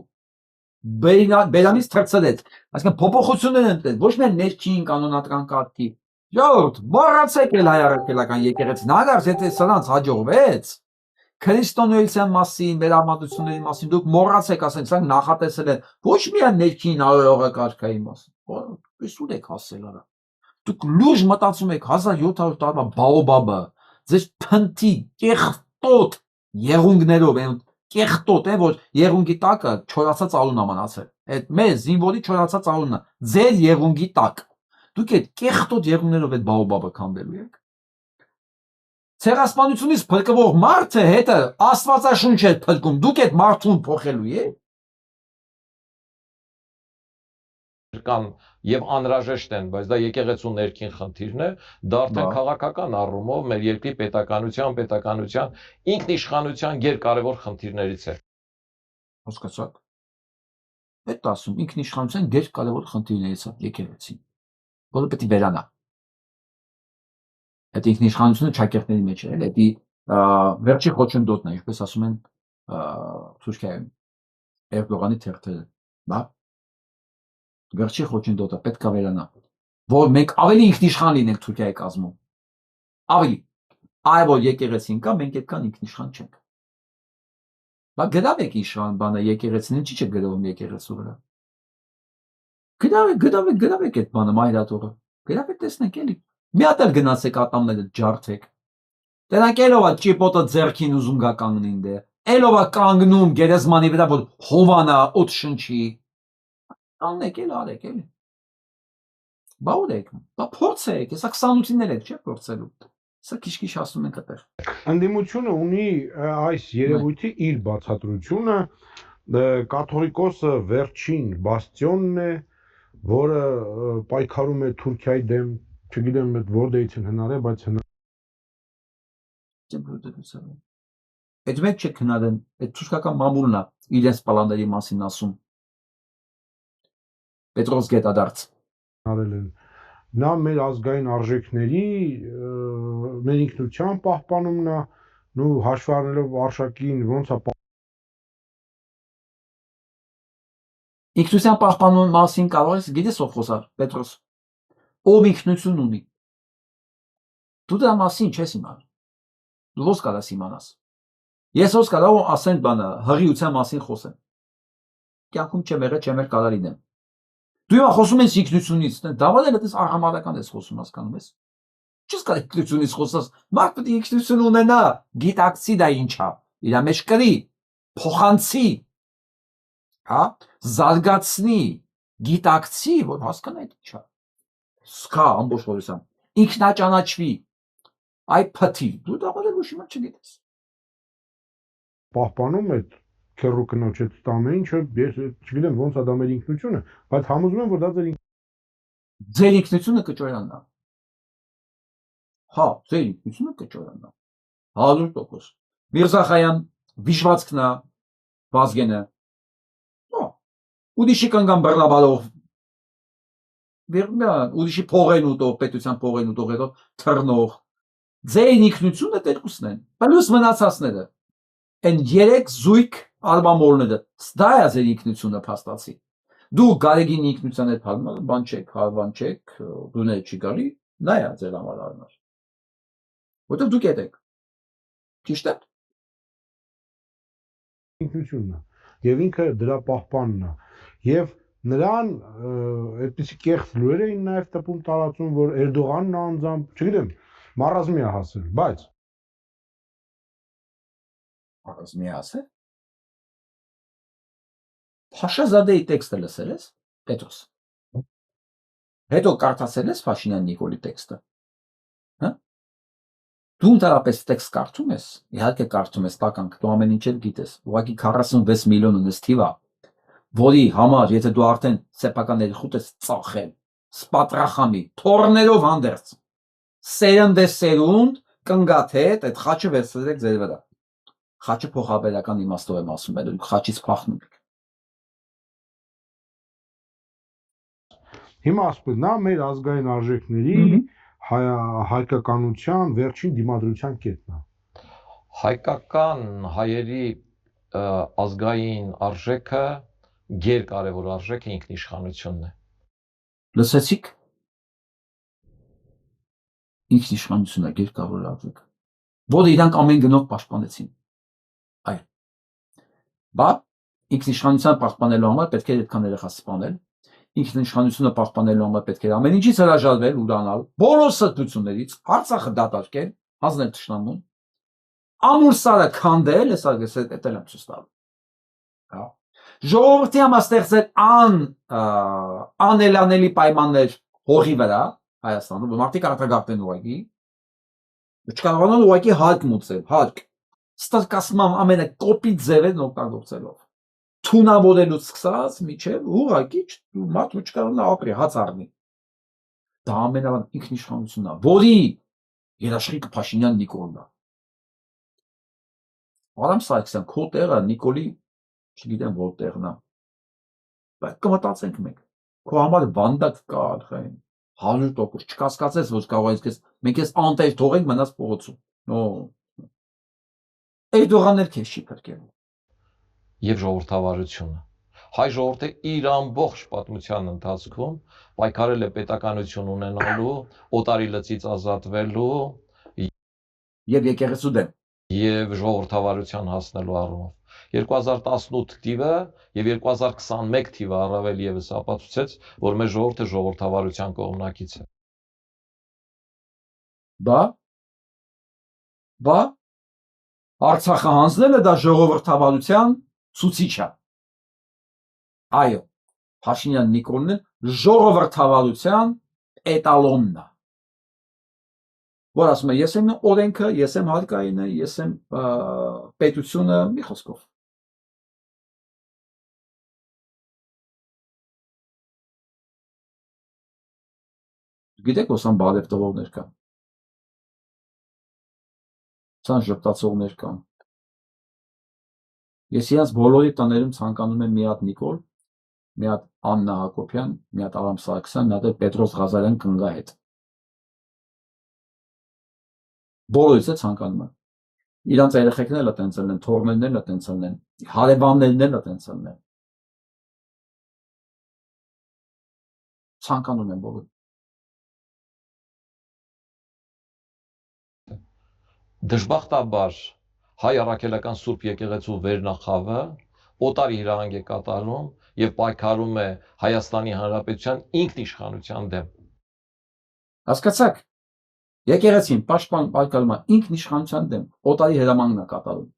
Բերանից թրծրեց, այսինքն փոփոխություններ են, ոչ միայն ներքին կանոնական կարգի։ Ժողովուրդ, մոռացեք էլ հայ առաքելական եկեղեցին, հագարց եթե սրանց հաջողվեց, քրիստոնեության մասին, վերամատությունների մասին դուք մոռացեք, ասենք, սրանք նախատեսել են ոչ միայն ներքին արարողակարգայի մասին, դուք եք հասել արա։ Դուք լուրջ մտածում եք 1700 տարվա բաոբաբը, ձեր փնթի կեղտոտ եղունգներով, կեղտոտ է, որ եղունգի տակը չորացած արուն է մնացել։ Այդ մեր զինվորի չորացած արունն է, ձեր եղունգի տակ։ Դուք այդ կեղտոտ եղունգներով այդ բաոբաբը քանդելու եք։ Ցեղասպանությունից փրկվող մարդը հետը Աստվածաշունչ է փրկում, դուք այդ մարդուն փոխելու եք։ կան եւ անհրաժեշտ են, բայց դա եկեղեցու ներքին խնդիրն է, դա արդեն քաղաքական առումով մեր երկրի պետականության ինքնիշխանության գերկարևոր խնդիրներից է։ Հասկացաք։ Այդ ասում ինքնիշխանության գերկարևոր խնդիրներից է եկեղեցին, որը պետք է վերանա։ Այդ ինքնիշխանությունը ճակերտների մեջ է, էլի վերջի խոչընդոտն է, ինչպես ասում են Թուրքիայում Էրդողանի թերթերը, բա վերջի խոչընդոտը պետք է վերանա, որ մենք ավելի ինքնիշխան լինենք Թուրքիայի կազմում, ավելի, այ որ եկեղեցին կա, մենք այդքան ինքնիշխան չենք։ Բա գրավեք իշխան բանը եկեղեցին, ինչի՞ չեք գրավում եկեղեցու վրա։ Գրավեք այդ բանը մայրաթողը, գրավեք տեսնենք էլի։ Մի հատ էլ գնացեք ատամները ջարդեք։ Դրանք ելովա ճիպոտը ձեռքին ուզում գա կանգնին դե։ Ելովա կանգնում գերեզմանի վրա, որ հովանա օդ շնչի։ Կանգնեք էլ արեք էլի։ Բա ուր եք, բա փորձեք, հեսա 28-ներ եք, չէ՞ փորձելու։ Սա քիչ-քիչ հասնում ենք այդտեղ։ Ընդդիմությունը ունի այս երևույթի իր բացատրությունը, կաթողիկոսը վերջին բաստիոնն է, որը պայքարում է Թուրքիայի դեմ, չգիտեմ որտեղից են հնարել, բայց Այդ մեկ չեք հնարեն, այդ թուրքական մամուլն է իրենց պալանների մասին ասում։ Պետրոս Գետադարձ։ հնարել են։ Նա մեր ազգային արժեքների մեր ինքնության պահպանումն է, ու հաշվի առնելով արշակին ոնց է Ինքնության պահպանման մասին կարող ես գիտես ով խոսար, Պետրոս։ Ով ինքնություն ունի։ Դու դրա մասին չես իմանում։ Դու ո՞ս կարաս իմանաս։ Ես ո՞ս կարող ասեմ բանը, հղիության մասին խոսեմ։ Կյանքում չեմ եղել, չեմ էլ կարող լինեմ։ Դու ո՞վ խոսում ես ինքնությունից, դավալ էլ այդպես արհամարական ես խոսում, հասկանում ես։ Չես կարող ինքնությունից խոսած, մարդ պետք է ինքնություն ունենա, գիտակցի դա ինչ է, իր մեջ կրի, փոխանցի, հա, զարգացնի, գիտակցի, որ հասկանա այդ ինչա։ Սկա ամբողջ բոլորությամբ, ինքնաճանաչվի, այ փթի, դու դա ոչ ոքի մոտ չգիտես։ պահպանում է քերու կնոջ այդ տանը ինչը ես չգիտեմ ոնց է դա մեր ինքնությունը, բայց համոզում եմ որ դա ձեր ինքնությունը կճորանա։ Հա, ձեր ինքնությունը կճորանա։ 100%։ Միրզախայան վիժվածքն է, Վազգենը։ Հա, ուրիշի կանգան բռնաբարով։ Ուրիշի փողեն ուտող, պետության փողեն ուտող հետո թռնող։ Ձեր ինքնությունը դերկուսն են։ Պլյուս մնացածները։ Այն 3 զույգ ալբամորները։ Դա է ձեր ինքնությունը փաստացի։ Դու գարեգին ինքնության հետ հարմար բան չեք, հարվան չեք, դուներ չի գալի, նա է ձեր համար արմար։ Որտեղ դուք եք։ Ճիշտ է։ ինքնությունն է եւ ինքը դրա պահպանն է եւ նրան այդպիսի կեղծ լուրեր էին նաեւ տպում տարածում որ Էրդողանն անձամբ չգիտեմ մարազմի է հասել բայց Մարազմի ասե։ Փաշազադեի տեքստը լսել ես, Պետրոս։ Հետո կարդացել ես Փաշինյան Նիկոլի տեքստը։ Հա։ Դու ընդհանրապես տեքստ կարդում ես, իհարկե կարդում ես տականք, դու ամեն ինչ էլ գիտես։ Ուղղակի 46 միլիոն ունես թիվա, որի համար, եթե դու արդեն սեփականների խուտ ես ծախել, սպատրախամի, թորներով հանդերձ, սերունդ, կնգաթեթ, այդ խաչը վերցրեք ձեր վրա։ Խաչը փոխաբերական իմաստով եմ ասում, դուք խաչից փախնում եք։ հիմա ասում նա մեր ազգային արժեքների հայկականության վերջին դիմադրության կետն է։ Հայկական հայերի ազգային արժեքը գերկարևոր արժեքը ինքնիշխանությունն է։ Լսեցիք։ Ինքնիշխանությունը գերկարևոր արժեք, որը իրանք ամեն գնով պաշտպանեցին։ Այո։ Բա ինքնիշխանության պաշտպանելու համար պետք է այդքան երեխա սպանել։ Ինքնիշխանությունը պաշտպանելու համար պետք է ամեն ինչից հրաժարվել, ուրանալ, բոլոր սրբություններից, Արցախը դատարկել, հանձնել թշնամուն, ամուր սարը քանդել, հեսա էտել եմ ցույց տալու։ Հա։ Ժողովրդի համար ստեղծել անելանելի պայմաններ հողի վրա, Հայաստանում, որ մարդիկ արտագաղթեն ուղղակի, չկարողանան ուղղակի հալկ մուծել, հալկ։ Ստարկասման ամենակոպիտ ձևերն օգտագործելով։ Թունավորելուց սկսած միջև ուղղակի մարդ չկարողանա ապրի, հաց առնի։ Դա ամենավան ինքնիշխանությունն է, որի երաշխիքը Փաշինյան Նիկոլն է։ Արամ Սարգսյան, քո տեղը Նիկոլի, չգիտեմ որ տեղն է։ Բայց կմտածենք մենք։ Քո համար վանդակ կա արխային։ 100% չկասկածես, որ կարող ես մենք ես անտեր թողենք մնաց փողոցում։ Նո։ Էրդողանն քեզ չի փրկել։ Եվ ժողովրդավարությունը։ Հայ ժողովուրդը իր ամբողջ պատմության ընթացքում պայքարել է պետականություն ունենալու, օտարի լծից ազատվելու եւ եկեղեցու դեմ եւ ժողովրդավարության հասնելու առումով 2018 թիվը եւ 2021 թիվը առավել եւս ապացուցեց, որ մեր ժողովուրդը ժողովրդավարության կողմնակից է։ Բա Արցախը հանձնելը դա ժողովրդավարության ցուցիչ է։ Այո, Փաշինյան Նիկոլն ժողովրդավարության էտալոնն է, որ ասում է ես եմ օրենքը, ես եմ հարկայինը, ես եմ պետությունը, մի խոսքով։ Գիտեք, որ սան բարև տվողներ կան։ Սան ժպտացողներ կան։ Ես իրանց բոլորի տներում ցանկանում եմ մի հատ Նիկոլ, մի հատ Աննա Հակոբյան, մի հատ Արամ Սարգսյան, մի հատ Պետրոս Ղազարյան կնգա հետ։ Բոլորից է ցանկանում եմ։ Իրանց երեխեքներն էլ տենց են, թորներն էլ տենց են, հարևաններն էլ տենց են։ Ցանկանում եմ բոլոր։ Դժբախտաբար հայ առաքելական Սուրբ եկեղեցու վերնախավը օտարի հրահանգ է կատարում եւ պայքարում է Հայաստանի Հանրապետության ինքնիշխանության դեմ։ Հասկացաք։ Եկեղեցին պաշտպան պայքարում է ինքնիշխանության դեմ, օտարի հրամանն է կատարում։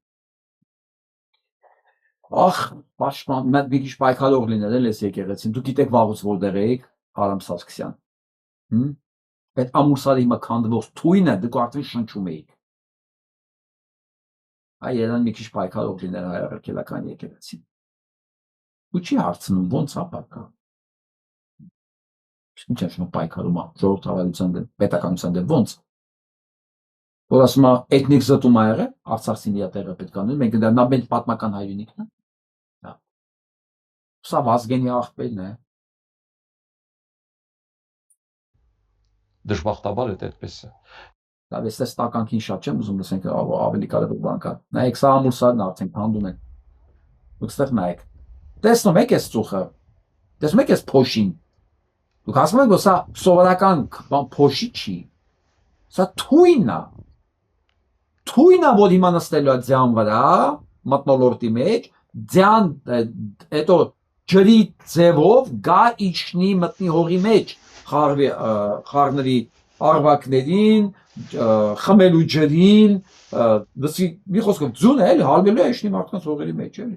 Ախ, պաշտպան, մենք մի քիչ պայքարող լինել ես եկեղեցին։ Դուք գիտեք վաղուց որտեղ եք, Արամ Սարգսյան։ Այդ ամուսարի հիմա քանդվող թույնը դուք արդեն շնչում էիք։ Այ երան մի քիչ պայքարող լինել հայ առաքելական եկեղեցին։ Ու չի հարցնում ոնց է պայքարում։ Ինչ է շնորհ պայքարում ժողովրդավարության դեմ, պետականության դեմ ոնց։ Որ ասում է էթնիկ զտում ա եղել, Արցախցին իր տեղը պետք է անեն, մենք դա նա մեր պատմական հայրենիքն է։ Հա։ Սա Վազգենի աղբերն է։ Դժբախտաբար է այդպես է։ Դա վստահ տականքին շատ չեմ ուզում լսենք ավելի կարևոր բան կա։ Նայեք սա ամուսարն արդեն քանդում են։ Դուք ստեղ նայեք։ Տեսնում եք այս ծուխը։ Տեսնում եք այս փոշին։ Դուք ասում եք որ սա սովորական փոշի չի։ Սա թույն է։ Թույն է որ հիմա նստելու է ձյան վրա, մտնոլորտի մեջ, ձյան հետո ջրի ձևով գա իջնի մտնի հողի մեջ, խառների արվակներին, խմելու ջրին, մի խոսքով ձուն է, էլի հալվելու է իջնի մարդկանց հողերի մեջ, էլի։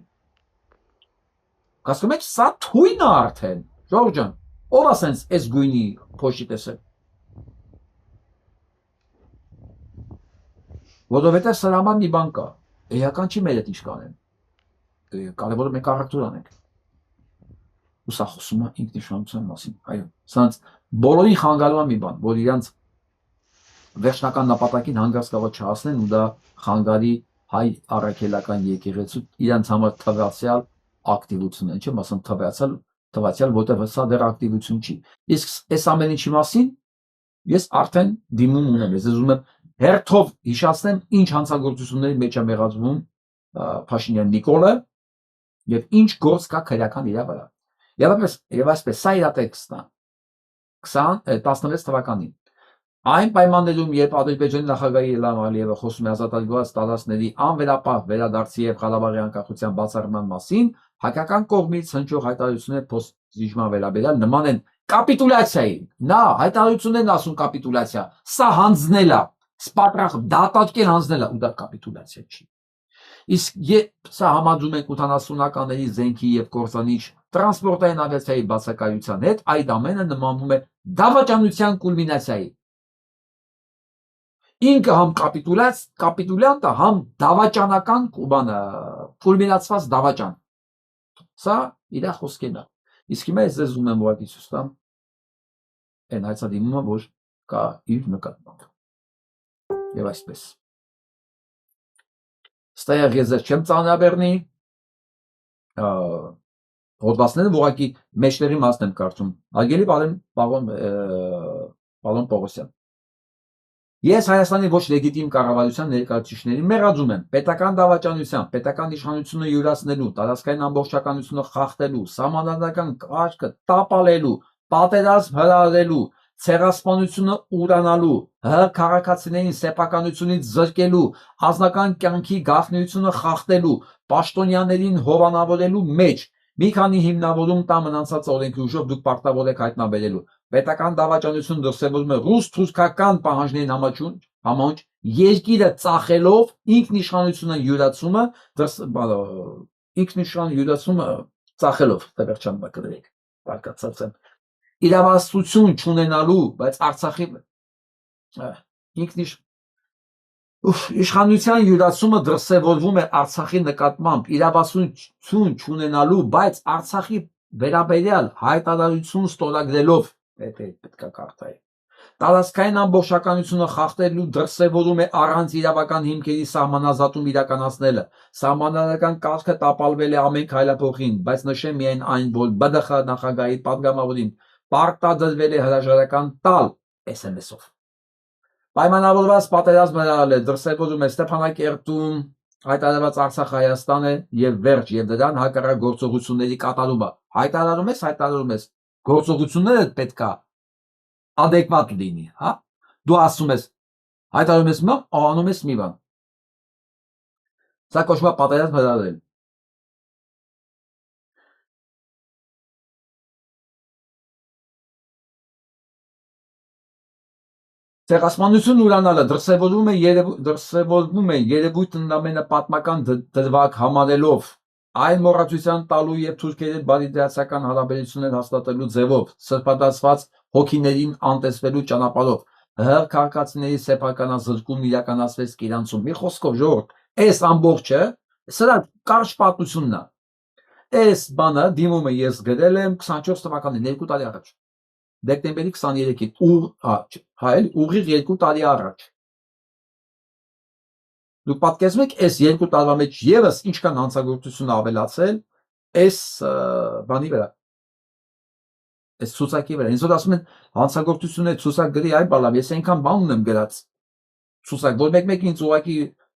Կասկում եք, սա թույն է արդեն, Ժողովուրդ ջան, ով ասենց այս գույնի փոշի տեսել։ Որովհետև սրա համար մի բան կա, էական չի մեր հետ ինչ կանեն, կարևորը մենք առակտուր անենք։ Ու սա խոսում է ինքնիշխանության մասին, այո, սրանց բոլորին խանգարում է մի բան, որ իրանց վերջնական նպատակին հանգած կարող չհասնեն ու դա խանգարի հայ առաքելական եկեղեցու իրանց համար թվացial ակտիվություն է, չեմ ասում թվացial, որտեղ սա դեռ ակտիվություն չի։ Իսկ այս ամեն ինչի մասին ես արդեն դիմում ունեմ, ես ուզում եմ հերթով հիշացնեմ ինչ հանցագործությունների մեջ է մեղադրվում Փաշինյան Նիկոլը եւ ինչ գործ կա քրեական իր վրա։ Եվ այսպես սա իր տեքստն է 16 թվականին։ Այն պայմաններում, երբ Ադրբեջանի նախագահի Իլհամ Ալիևը խոսում է ազատագրված տարածքների անվերապահ վերադարձի եւ Ղարաբաղի անկախության բացառման մասին, հայկական կողմից հնչող հայտարարությունները փոստիժման վերաբերյալ նման են կապիտուլյացիայի։ Նա հայտարարություններն ասում կապիտուլյացիա, սա հանձնել է, սպատրախ դատարկել հանձնել է, ու դա կապիտուլյացիա չի։ Իսկ սա համաձում ենք 80-ականների զենքի եւ կործանիչ տրանսպորտային ավիացիայի բացակայության հետ, այդ ամենը նմանվում է դավաճանության կուլմինացիայի։ Ինքը համ կապիտուլյանտ է, համ դավաճանական բանը, կուլմինացված դավաճան։ Սա իր խոսքերն է։ Իսկ հիմա ես ձեզ ուզում եմ ուղղակի ցույց տամ այն հայցադիմումը, որ կա իր նկատմամբ։ Եվ այսպես։ Ստեղ ես չեմ ծանրաբեռնի, հոդվածները ուղղակի մեջտեղի մասն եմ կարդում։ Հարգելի պարոն Պողոսյան։ Ես Հայաստանի ոչ լեգիտիմ կառավարության ներկայացուցիչներին մեղադրում եմ պետական դավաճանության, պետական իշխանությունը յուրացնելու, տարածքային ամբողջականությունը խախտելու, սահմանադրական կարգը տապալելու, պատերազմ հրահրելու, ցեղասպանությունը ուրանալու, քաղաքացիներին սեփականությունից զրկելու, անձնական կյանքի գաղտնիությունը խախտելու, պաշտոնյաներին հովանավորելու մեջ մի քանի հիմնավորում տա մնացած օրենքի ուժով դուք պարտավոր եք հայտնաբերելու։ Պետական դավաճանություն դրսևորում է ռուս-թուրքական պահանջներին համաձայն երկիրը ծախելով ինքնիշխանությունը յուրացումը ծախելով, վերջան բակրեք, բարկացած եմ։ իրավասություն չունենալու, բայց Արցախի ինքնիշ իշխանության յուրացումը դրսևորվում է Արցախի նկատմամբ իրավասություն չունենալու, բայց Արցախի վերաբերյալ հայտարարություն ստորագրելով պետք է կարդայի։ Տարածքային ամբողջականությունը խախտելու դրսևորում է առանց իրավական հիմքերի սահմանազատում իրականացնելը։ Սահմանադրական կարգը տապալվել է ամեն քայլափոխին, բայց նշեմ միայն այն, որ ԲԴԽ նախագահի պատգամավորին պարտադրվել է հրաժարական տալ SMS-ով։ Պայմանավորված պատերազմ հրահրել է, դրսևորում է Ստեփանակերտում հայտարարված Արցախ-Հայաստան է եւ վերջ եւ դրան հակառակ գործողությունների կատարումը։ Հայտարարում ես, գործողությունները պետքա adekvat լինի, հա։ Դու ասում ես, հայտարարում ես անում ես մի բան։ Սա կոչվում է պատերազմ հրահրել։ Ցեղասպանություն ուրանալը դրսևորվում է երևույթ ընդամենը պատմական դրվագ համարելով, այն մոռացության տալու եւ թուրքերի բարիդրացիական հարաբերություններ հաստատելու ձևով, սրբադասված հոգիներին անտեսվելու ճանապարհով, հր քաղաքացիների սեփականազրկումն իրականացվեց Կիրանցում։ Մի խոսքով ժողովուրդ, այս ամբողջը սրա կարճ պատմությունն է։ Այս բանը դիմումը ես գրել եմ 24 թվականին 2 տարի առաջ։ Դեկտեմբերի 23-ին, ուղիղ 2 տարի առաջ։ Դուք պատկերացնում եք, այս 2 տարվա մեջ եւս ինչքան հանցագործություն ավելացել այս բանի վրա, այս ցուցակի վրա։ Ինձ որ ասում են հանցագործությունները ցուցակ գրի, այ բալամ, ես այնքան բան ունեմ գրած ցուցակ, որ մեկ-մեկ ինձ ուղակի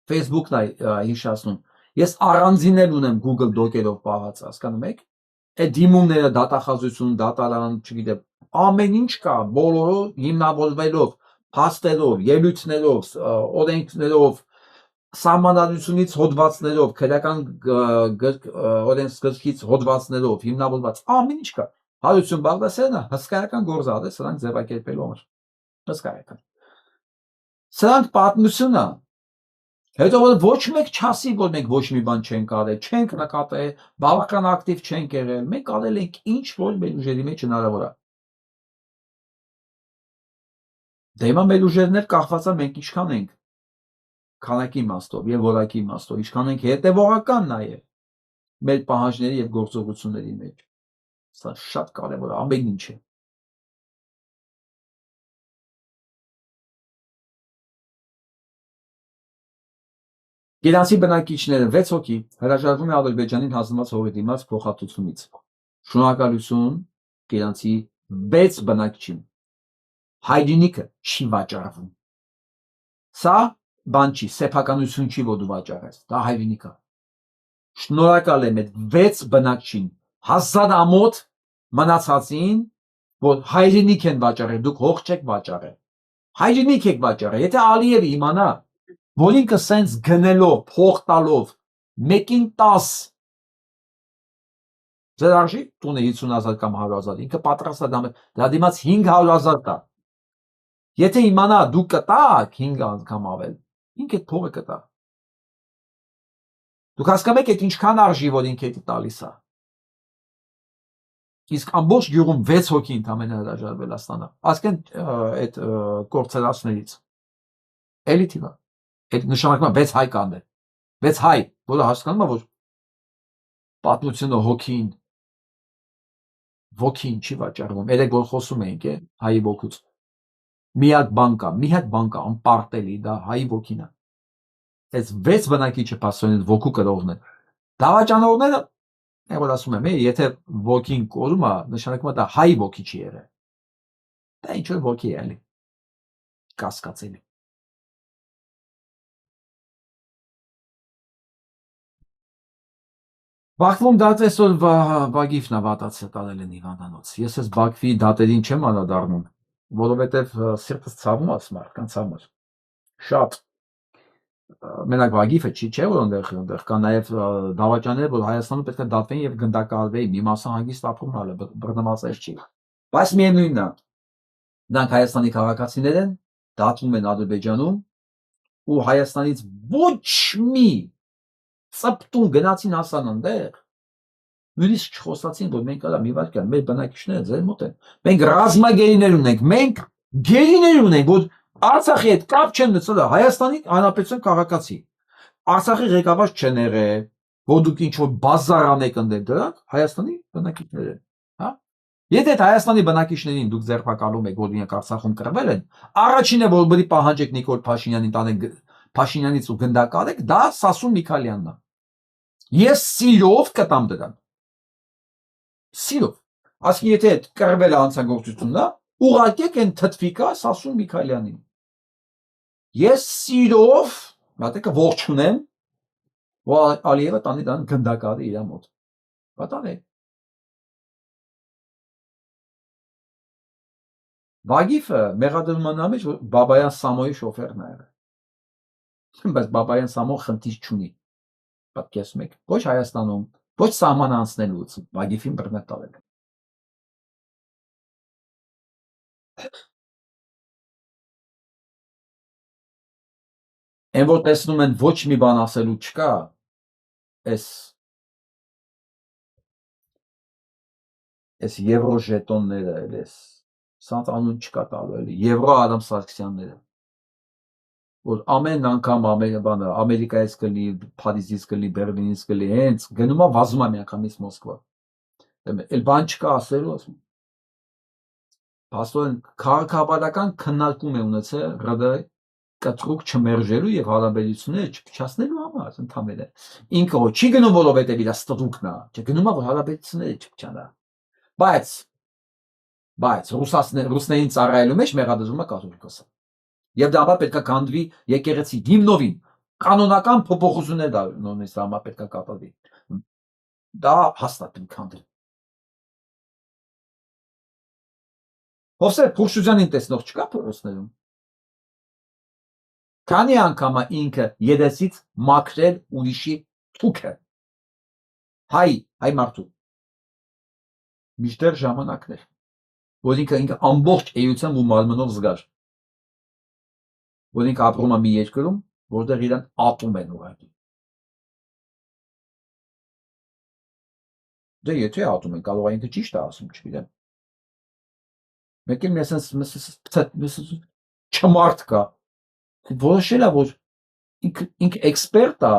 Facebook-ն է հիշացնում։ Ես առանձինել ունեմ Google Doc-երով պահած, հասկանում եք։ Այդ դիմումները, դատախազություն, դատարան, չգիտեմ, ամեն ինչ կա, բոլորը հիմնավորվելով, փաստերով, ելույթներով, օրենքներով, սահմանադրությունից հոդվածներով, քրեական օրենսգրքից հոդվածներով հիմնավորված ամեն ինչ կա։ Հարություն Բաղդասարյանը հսկայական գործ ա, սրանք ձևակերպելու համար։ Հսկայական։ Սրանք պատմությունը, հետո որ ոչ մեկ չասի, որ մենք ոչ մի բան չենք արել, չենք նկատել, բավական ակտիվ չենք եղել, մենք արել ենք ինչ որ մեր ուժերի մեջ հնարավոր է։ Դե հիմա մեր ուժերներ կախված է մենք ինչքան ենք քանակի իմաստով եւ որակի իմաստով, ինչքան ենք հետեւողական նաեւ մեր պահանջների եւ գործողությունների մեջ։ Սա շատ կարեւոր է, ամեն ինչը։ Գիրանցի բնակիչները 6 հոգի հրաժարվում է Ադրբեջանին հանձնված հողի դիմաց փոխհատուցումից։ Շնորհակալություն Գիրանցի 6 բնակիչին։ Հայրենիքը չի վաճառվում։ Սա բան չի, սեփականություն չի, որ դու վաճառես, դա հայրենիք է։ Շնորհակալ եմ այդ 6 բնակչին, 1000 ամոթ մնացածին, որ հայրենիք են վաճառել, դուք հող չեք վաճառել։ Հայրենիք եք վաճառել, եթե Ալիևը իմանա, որ ինքը սենց գնելով, փող տալով, մեկին 10 ձեր արժի տունը 50,000 կամ 100,000, ինքը պատրաստ է դրա դիմաց 500,000 տա։ Եթե իմանա դու կտաք 5 անգամ ավել, ինքը այդ փողը կտա։ Դուք հասկանում եք այդ ինչքան արժի, որ ինքը տալիս է։ Իսկ ամբողջ գյուղում 6 հոգի ընդամենը հրաժարվել է ստանալ։ Ասկեն այդ կորցրածներից։ Էլի թիվա։ Այդ նշանակում է 6 հայ կան դեր։ 6 հայ, որը հասկանում է, որ պատմությունը ոգին չի վաճառվում։ Երեք որ խոսում էինք, հայի ոգուց։ Միակ բան կա, անպարտելի, դա հայի ոգին է։ Այս 6 բնակիչը փաստորեն ոգու կրողն է։ Դավաճանողները, որ ասում եմ, եթե ոգին կորում է, նշանակում է դա հայ ոգի չի եղել։ Դա ինչ որ ոգի է էլի։ Կասկածելի։ Բաքվում դատես որ Բագիֆն է վատացել տարել են հիվանդանոց։ Ես ես Բաքվի դատերին չեմ անդրադառնում, որովհետև սիրտս ցավում է մարդկանց համար։ Շատ մենակ Բագիֆը չի, չէ՞ որ այնտեղ կա նաև դավաճաններ, որ Հայաստանում պետք է դատվեն եւ գնդակահարվեին, մի մասը հանգիստ ապրում հալը բռնվածներ չի։ Բայց միևնույնն է, նրանք Հայաստանի քաղաքացիներ են, դատվում են Ադրբեջանում ու Հայաստանից ոչ մի ծպտուն գնացին հասան այնտեղ, Նույնիսկ չխոսացին, որ մենք ալա մի վարքան մեր բնակիչները ձեր մոտ են։ Մենք ռազմագերիներ ունենք, մենք գերիներ ունենք, որ Արցախի հետ կապ չեն մտցել Հայաստանի Հանրապետության քաղաքացի։ Արցախի ղեկավար չեն եղել, որ դուք ինչ որ բազարանեք ընդդեմ դրանք Հայաստանի բնակիչներ են, հա։ Եթե Հայաստանի բնակիչներին դուք ձերբակալում եք, որ իրենք Արցախում կռվել են, առաջինը որ բերի պահանջեք Նիկոլ Փաշինյանին տանեք Փաշինյանից ու գնդակարեք, դա Սասուն Միքայելյանն է։ Ես սիրով կտամ դրան։ Սիրով։ Ասկի եթե կռվել է հանցագործությունն է, ուղարկեք այն թթվիկա Սասուն Միքայելյանին։ Ես սիրով, մատեկը ողջունեմ, որ Ալիևը տանի դան գնդակարի իր մոտ։ Պատանեք։ Վագիֆը մեղադրման մեջ Բաբայան Սամոյի շոֆերն է եղել։ Բայց Բաբայան Սամոն խնդիր չունի։ Պատկերացնում եք, ոչ Հայաստանում, ոչ սահման անցնելուց Վագիֆին բռնել տալել։ Այն որ տեսնում են ոչ մի բան ասելու չկա, այս եվրո ժետոնները, այս սանց անուն չկա տալու էլի, Եվրո Ադամ Սարգսյանները, որ ամեն անգամ բանը Ամերիկայից կլինի, Փարիզից կլինի, Բերլինից կլինի, հենց գնում է վազում է միանգամից Մոսկվա։ Էլ բան չկա ասելու ասում։ Փաստորեն քաղաքավարական քննարկում է ունեցել ՌԴ կտրուկ չմերժելու եւ հարաբերությունները չփչացնելու համար ընդհանրապես։ Ինքը չի գնում որովհետեւ իր ստուկն է, չէ գնում է որ հարաբերությունները չփչանա։ Բայց ռուսներին ծառայելու մեջ մեղադրվում է կաթոլիկոսը։ Եվ դա համար պետք է կանդվի եկեղեցի հիմնովին կանոնական փոփոխություններ դա նույնիսկ համար պետք է կատարվի։ Դա հաստատ եմ կանդրի։ Հովսեփ Փուշուջյանին տեսնող չկա փորձներում։ Քանի անգամ է ինքը երեսից մաքրել ուրիշի թուքը։ Հայ մարդու։ Միշտեր ժամանակներ, որ ինքը ամբողջ էությամբ ու մարմնով զգար։ Որ ինքը ապրում է մի երկրում, որտեղ իրան ատում են ուղղակի։ Դե եթե ատում են, կարող է ինքը ճիշտ է ասում, չգիտեմ։ Մեկ էլ մեզ չմարդ կա։ Որոշել է, որ ինքը էքսպերտ է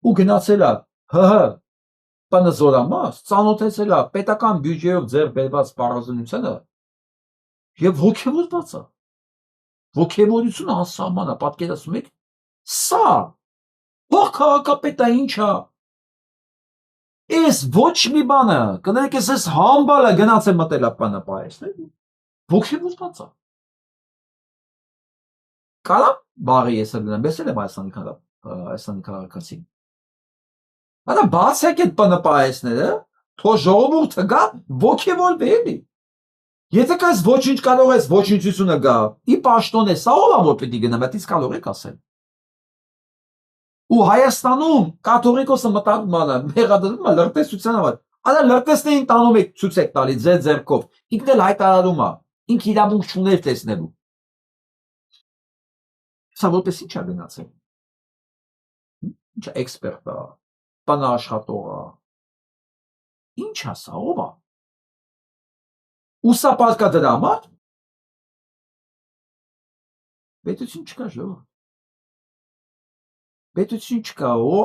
ու գնացել է ՀՀ բանը զորամաս, ծանոթեցել է պետական բյուջեով ձեռք բերված սպառազինությանը եւ ոգևորված է։ Ոգևորությունը անսահման է, պատկերացնում եք, սա ո՞ր քաղաքապետ է ինչ է։ Էս ոչ մի բանը, կներեք էս համբալը գնացել մտել է բանը պայեսներ, ոգևորված է։ Կարա բաղի ես գնամ, ես եմ Հայաստանի քաղաքացի։ Ադա բացեք այդ բանը պայեսները, թող ժողովուրդը գա ոգևորվի էլի։ Եթե կայս ոչինչ կարող ես ոչինչությունը գա, ի պաշտոն է, սա ով է որ պիտի գնամ, այդ իսկ կարող եք ասել։ Ու Հայաստանում կաթողիկոսը մտածում է, մեղադրվում է լրտեսության համար։ Ադա լրտեսներին տանում եք ցույց եք տալի ձեր ձեռքով, ինքն էլ հայտարարում է, ինք իրավունք չուներ տեսնելու։ Սա որպես ինչ է գնացել։ Ինչ է էքսպերտ է, բանաաշխատող է։ Ինչ է սա, ով է։ Ու սա պատկա դրա համար։ Պետություն չկա ժողովուրդ։ Պետություն չկա, ու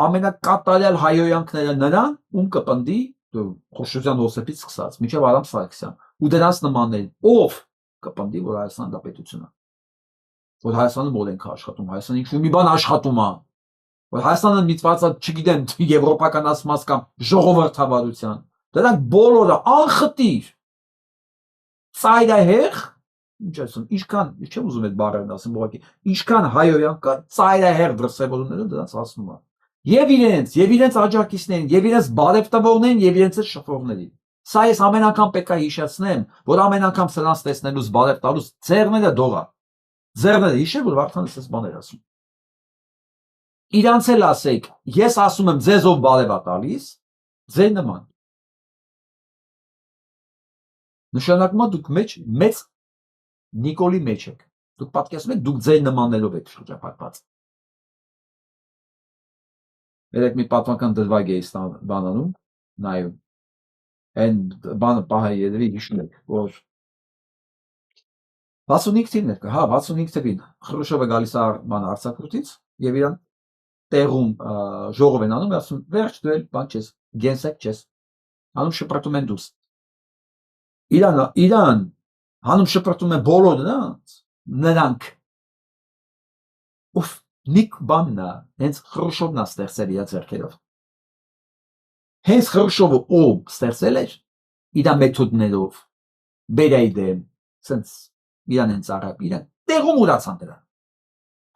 ամենակատարյալ հայոյանքները նրան, ում կպնդի Խոշոզյան Հովսեփից սկսած, մինչև Արամ Սարգսյան, ու դրանց նմաններին, ով կպնդի, որ Հայաստանը դա պետություն է։ Որ Հայաստանում օրենք է աշխատում, Հայաստանը ինչ-որ մի բան աշխատում է, որ Հայաստանը միտված է, չգիտեմ, եվրոպականացված կամ ժողովրդավարության, դրանք բոլորը անխտիր, ծայրահեղ, ինչ ասում, ինչքան, չեմ ուզում այդ բառերն ասեմ, ուղղակի, ինչքան հայոյան կա, ծայրահեղ դրսևորումները դրանց հասնում է։ Եվ իրենց աջակիցներին, եւ իրենց բարեւտվողներին, եւ իրենց շփողներին։ Սա ես ամեն անգամ պետք է հիշեցնեմ, որ ամեն անգամ սրանց տեսնելուց բարև տալուց ձեռները դողա։ Ձեռները հիշել, որ վարդանս էս բաներ ասում։ Իրանց էլ ասեք, ես ասում եմ ձեզ ով բարև է տալիս, ձեր նման։ Նշանակում է դուք մեծ Նիկոլի մեջ եք։ Դուք պատկերացնում եք, դուք ձեր նմաններով եք շրջապատված։ Երեք մի պատմական դրվագ էի բանանում, նայում։ Այն բանը պահը եդրի հիշում եք, որ 65 թիվն էր, հա 65 թվին Խրուշովը գալիս է բան արձակրուտից եւ իրան տեղում ժողով են անում, ասում վերջ դու էլ բան չես, գենսեք չես։ Անում շպրտում են դուս։ Իրան հանում շպրտում են բոլոր նրանք ուֆ նիկ բաննա հենց Խրուշովն է ստեղծել իր ձեռքերով։ Հենց Խրուշովը ով ստեղծել էր իր մեթոդներով բերայի դեմ sense իրան հենց արավ իրան տեղում ուրացան դրան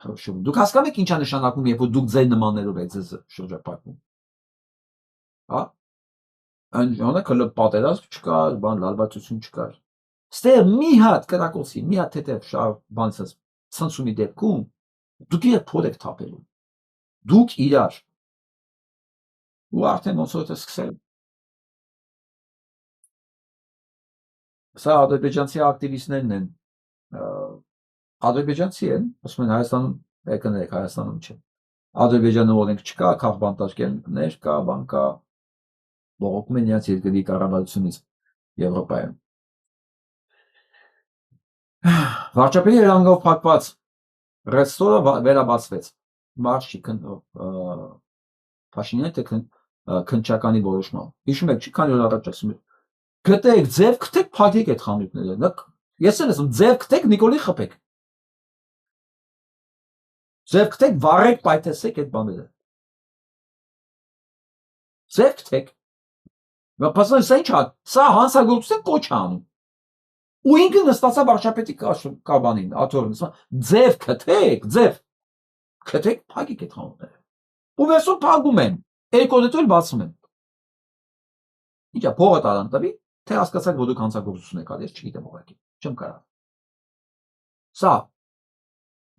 Խրուշովը դուք հասկանում եք ինչա նշանակում երբ որ դուք ձեր նմաններով եք ձեզ շրջապատում հա անջանը կլը պատերազմ չկար բան լարվածություն չկար ստեղ մի հատ կրակոցի մի հատ թեթև շավ բանցած ցնցումի դեպքում դուք իր փոդ եք թափելու դուք իրար ու արդեն ոնց որ սկսել սա ադրբեջանցի ակտիվիստներն են ադրբեջանցի են ասում են Հայաստանում եկնել եք Հայաստանում չէ Ադրբեջանը օրենք չկա քաղբանտարկներ կա բան կա բողոքում են իրաց երկրի կառավարությունից Եվրոպայում վարչապետի երանգով փակված ռեստորը վերաբացվեց մարշի Փաշինյանը թե քննչականի որոշմամբ հիշում եք չի քանի օր առաջ ասում եք գտեք ձև գտեք փակեք այդ խանութները ես էլ ասում ձև գտեք Նիկոլի խփեք ձև գտեք վառեք պայթեցեք այդ բաները ձև գտեք Պասան սա ինչ հատ, սա հանցագործության կոչ է անում ու ինքը նստացա վարչապետի կաբանին, աթորին, ձև քթեք, փակեք այդ խանութները ու վերսում փակում են, երկու օր հետո էլ բացում են ինչա փողը տարան տվի, թե հասկացաք որ դուք հանցագործություն եք արել, ես չգիտեմ ուղղակի, չեմ կարող սա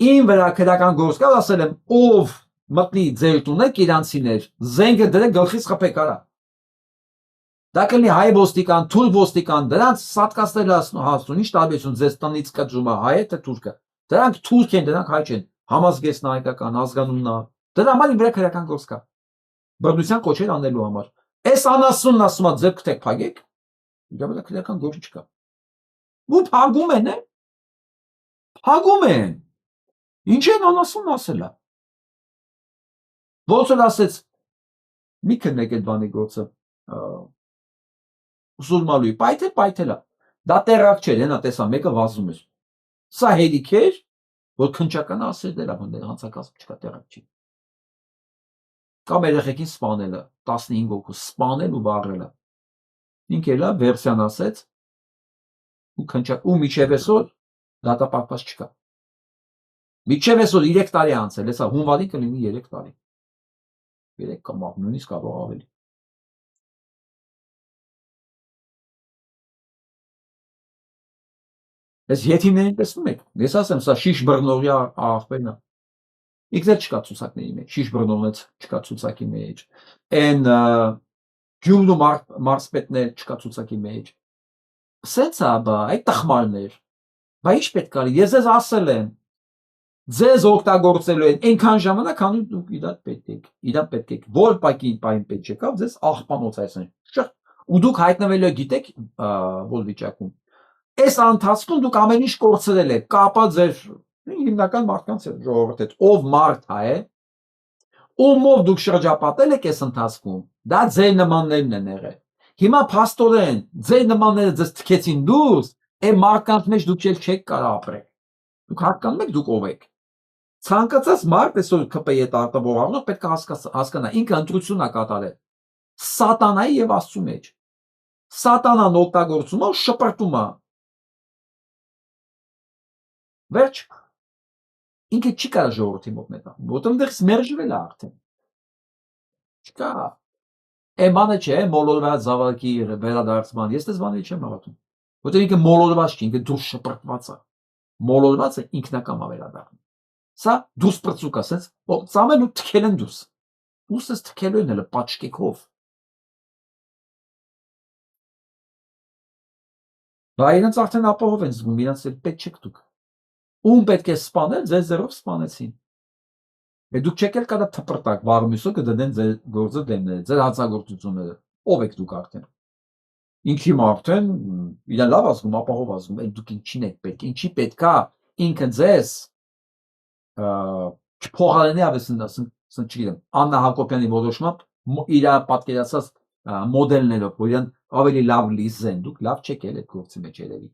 իմ վրա քրական գործ կա, ասել եմ ով մտնի ձեր տունը իրանցիներ, զենքը դրեք գլխից խփեք արա Դա կլինի հայ ոստիկան, թուրք ոստիկան, դրանց սատկացնել հասնում, ինչ տարբերություն ձեզ տնից կտրում է հայ թե թուրքը։ Դրանք թուրք են, դրանք հայ չեն, համազգեստն հայկական, ազգանունն է։ Դրա համար իմ վրա քրական գործ կա։ Բռնության կոչեր անելու համար։ Այս անասունն ասում է ձեր կտեք փագեք։ Դա վրա քրական գործ չկա։ Ու փագում են, է։ Փագում են։ Ինչ են անասունն ասել է։ Ոնց որ ասեց մի քննեք այդ բանի գործը։ Զուրմալուի պայթելա դա տեղակ չէր հենա տեսա մեկը վազում էր սա հերիք էր որ քնչականը ասել դերա բներ հանցակազմ չկա տեղակ չի կամ երեխեքին սպանելը 15 հոգու սպանել ու վառելը ինքելա վերսիան ասեց ու քնչակ ու միջև այսօր դատապարտված չկա միջև այսօր 3 տարի անցել հեսա հունվարի կլինի 3 տարի 3 կամ նույնիսկ կարող ավելի Ես եթիմներին տեսնում եք, ես ասեմ, սա շիշ բռնողյա աղբերն է։ Իքներ չկա ցուցակների մեջ, շիշ բռնողնից չկա ցուցակի մեջ։ Այն ջուլու մարսպետներ չկա ցուցակի մեջ։ Սենց է, բա, այդ տխմարներ։ Բա ինչ պետք է արի, ես ձեզ ասել եմ։ Ձեզ օգտագործելու են այնքան ժամանակ, քանի դուք իրար պետք եք։ Որ պակին պայն պետք չկա, ձեզ աղբանոց այսեն։ Ու դուք հայտնվելու եք, գիտեք, որ վիճակում Այս ընթացքում դուք ամեն ինչ կորցրել եք, կապա ձեր հիմնական մարդկանց ժողովուրդ հետ, ով մարդ է, ումով դուք շրջապատել եք այս ընթացքում, դա ձեր նմաններն են եղել։ Հիմա փաստորեն ձեր նմանները ձեզ թքեցին դուրս, այն մարդկանց մեջ դուք չեք կարող ապրել։ Դուք հասկանում եք դուք ով եք։ Ցանկացած մարդ այսօր ԿՊ-ի հետ արտաբող առնող պետք է հասկանա, ինքը ընտրություն է կատարել։ Սատանայի եւ Աստծու մեջ։ Սատանան օգտագործում է, շպրտում է Վերջ, ինքը չի կարող ժողովրդի մոտ մտնել, որտեղ դեռ մերժվել է արդեն։ Չկա։ Այն բանը չէ, մոլորված զավակի վերադարձման, ես դες բաների չեմ հավատում։ Որտեղ ինքը մոլորված չի, ինքը դուրս շպրտված է։ Մոլորվածը ինքնակամ է վերադառնում։ Սա դուրս պրծուկ է, ասես, ծամեն ու թքել են դուրս։ Դուրս ես թքելու են հələ պատշկեքով։ Բա իրենց արդեն ապահով են զգում, իրենց էլ պետք չեք դուք։ Ում պետք է սպանել, ձեզ ձերով սպանեցին։ Դուք չեք էլ կարող թփրտակ վաղմիսը կդնեն ձեր գործը դեմները, ձեր հացագործությունները։ Ով եք դուք արդեն։ Ինքի մարդեն իրեն լավ ազգում, ապահով ազգում, այդ դուք ինչին եք պետք, ինչի պետքա ինքը ձեզ չփոխարինի չգիտեմ, Աննա Հակոբյանի որոշմամբ իր պատկերացած մոդելներով, որ իրեն ավելի լավ լիզեն, դուք լավ չեք ել այդ գործի մեջ երևի։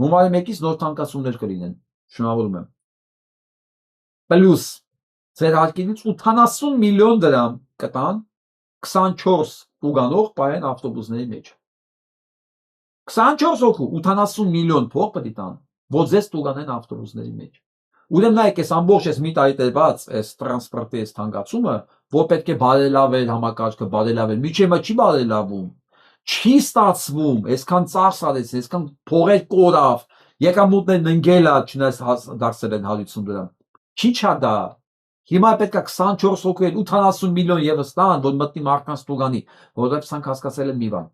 Հումարի մեկից նոր թանկացումներ կլինեն, շնորհավորում եմ։ Պլյուս ձեր հարկերից 80 միլիոն դրամ կտան 24 ուղանող պայեն ավտոբուսների մեջ։ 24 հոգու 80 միլիոն փող պետք է տան, որ ձեզ տուգանեն ավտոբուսների մեջ։ Ուրեմն նայեք, այս ամբողջ այս մի տարի տևած այս տրանսպորտի այս թանկացումը, որ պետք է բարելավել համակարգը, բարելավել, միջեմը չի բարելավում, չի ստացվում, այսքան ծախս արեց, այսքան փողեր կորավ, եկամուտներն ընկել է, չնայած դարձել են 150 դրամ։ Չի չա դա։ Հիմա պետք է 24 հոգու 80 միլիոն եւս տան, որ մտնի մարդկանց տուգանի, որովհետեւ սրանք հասկացել են մի բան։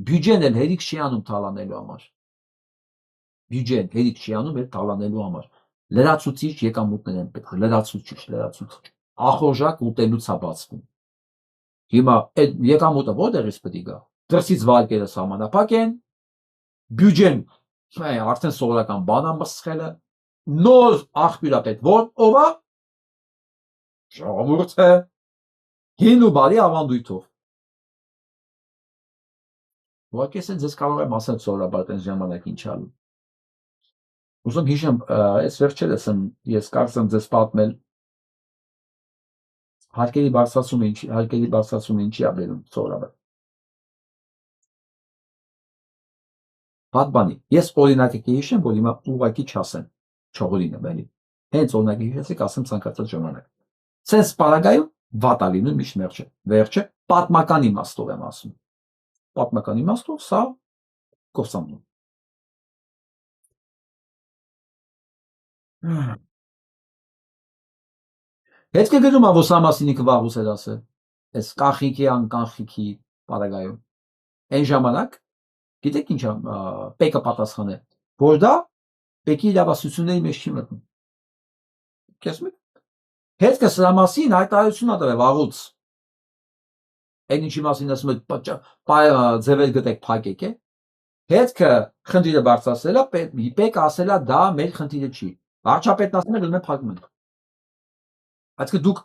Բյուջեն էլ հերիք չի անում թալանելու համար։ Բյուջեն հերիք չի անում այդ թալանելու համար։ Լրացուցիչ եկամուտներ են պետք, լրացուցիչ։ Ախորժակ ուտելուց է բացվում։ Հիմա այդ եկամուտը որտեղից պետք է գա։ Դրսից վարկերը սահմանափակ են, բյուջեն արդեն սովորական բան է մսխելը, նոր աղբյուր է պետք, որ ով է ժողովուրդը հին ու բարի ավանդույթով։ Ուղղակի ես ձեզ կարող եմ ասել սովորաբար այս ժամանակ ինչ ալու։ Ուզում հիշեմ, այս վերջերս ես կարծեմ ձեզ պատմել հարկերի բարձրացումը ինչի է բերում սովորաբար։ Պատմանի, ես օրինակի հիշեմ, որ հիմա ուղղակի չասեմ, չորինեմ, էլի։ Հենց օրինակի հիշեցիք, ասեմ ցանկացած ժամանակ։ Սենց պարագայում վատ է լինում միշտ վերջը պատմական իմաստով եմ ասում։ Պատմական իմաստով սա կործանում։ Հետք է գնում որ սա մասին ինքը վաղուց էր ասել։ Այս կանխիկի անկանխիկի պարագայում։ Այն ժամանակ գիտեք ինչ պեկը պատասխանել, որ դա պեկի իրավասությունների մեջ չի մտնում։ Կեսում եք։ Հետքը սրա մասին հայտարարություն ա տվել վաղուց։ Այն ինչի մասին ասում եք ձևեր գտեք փակեք է։ Հետքը խնդիրը բարձրացրել է, պեկը ասել է դա մեր խնդիրը չի։ Վարչապետն ասում է գնում է փակում են։ Այսինքն դուք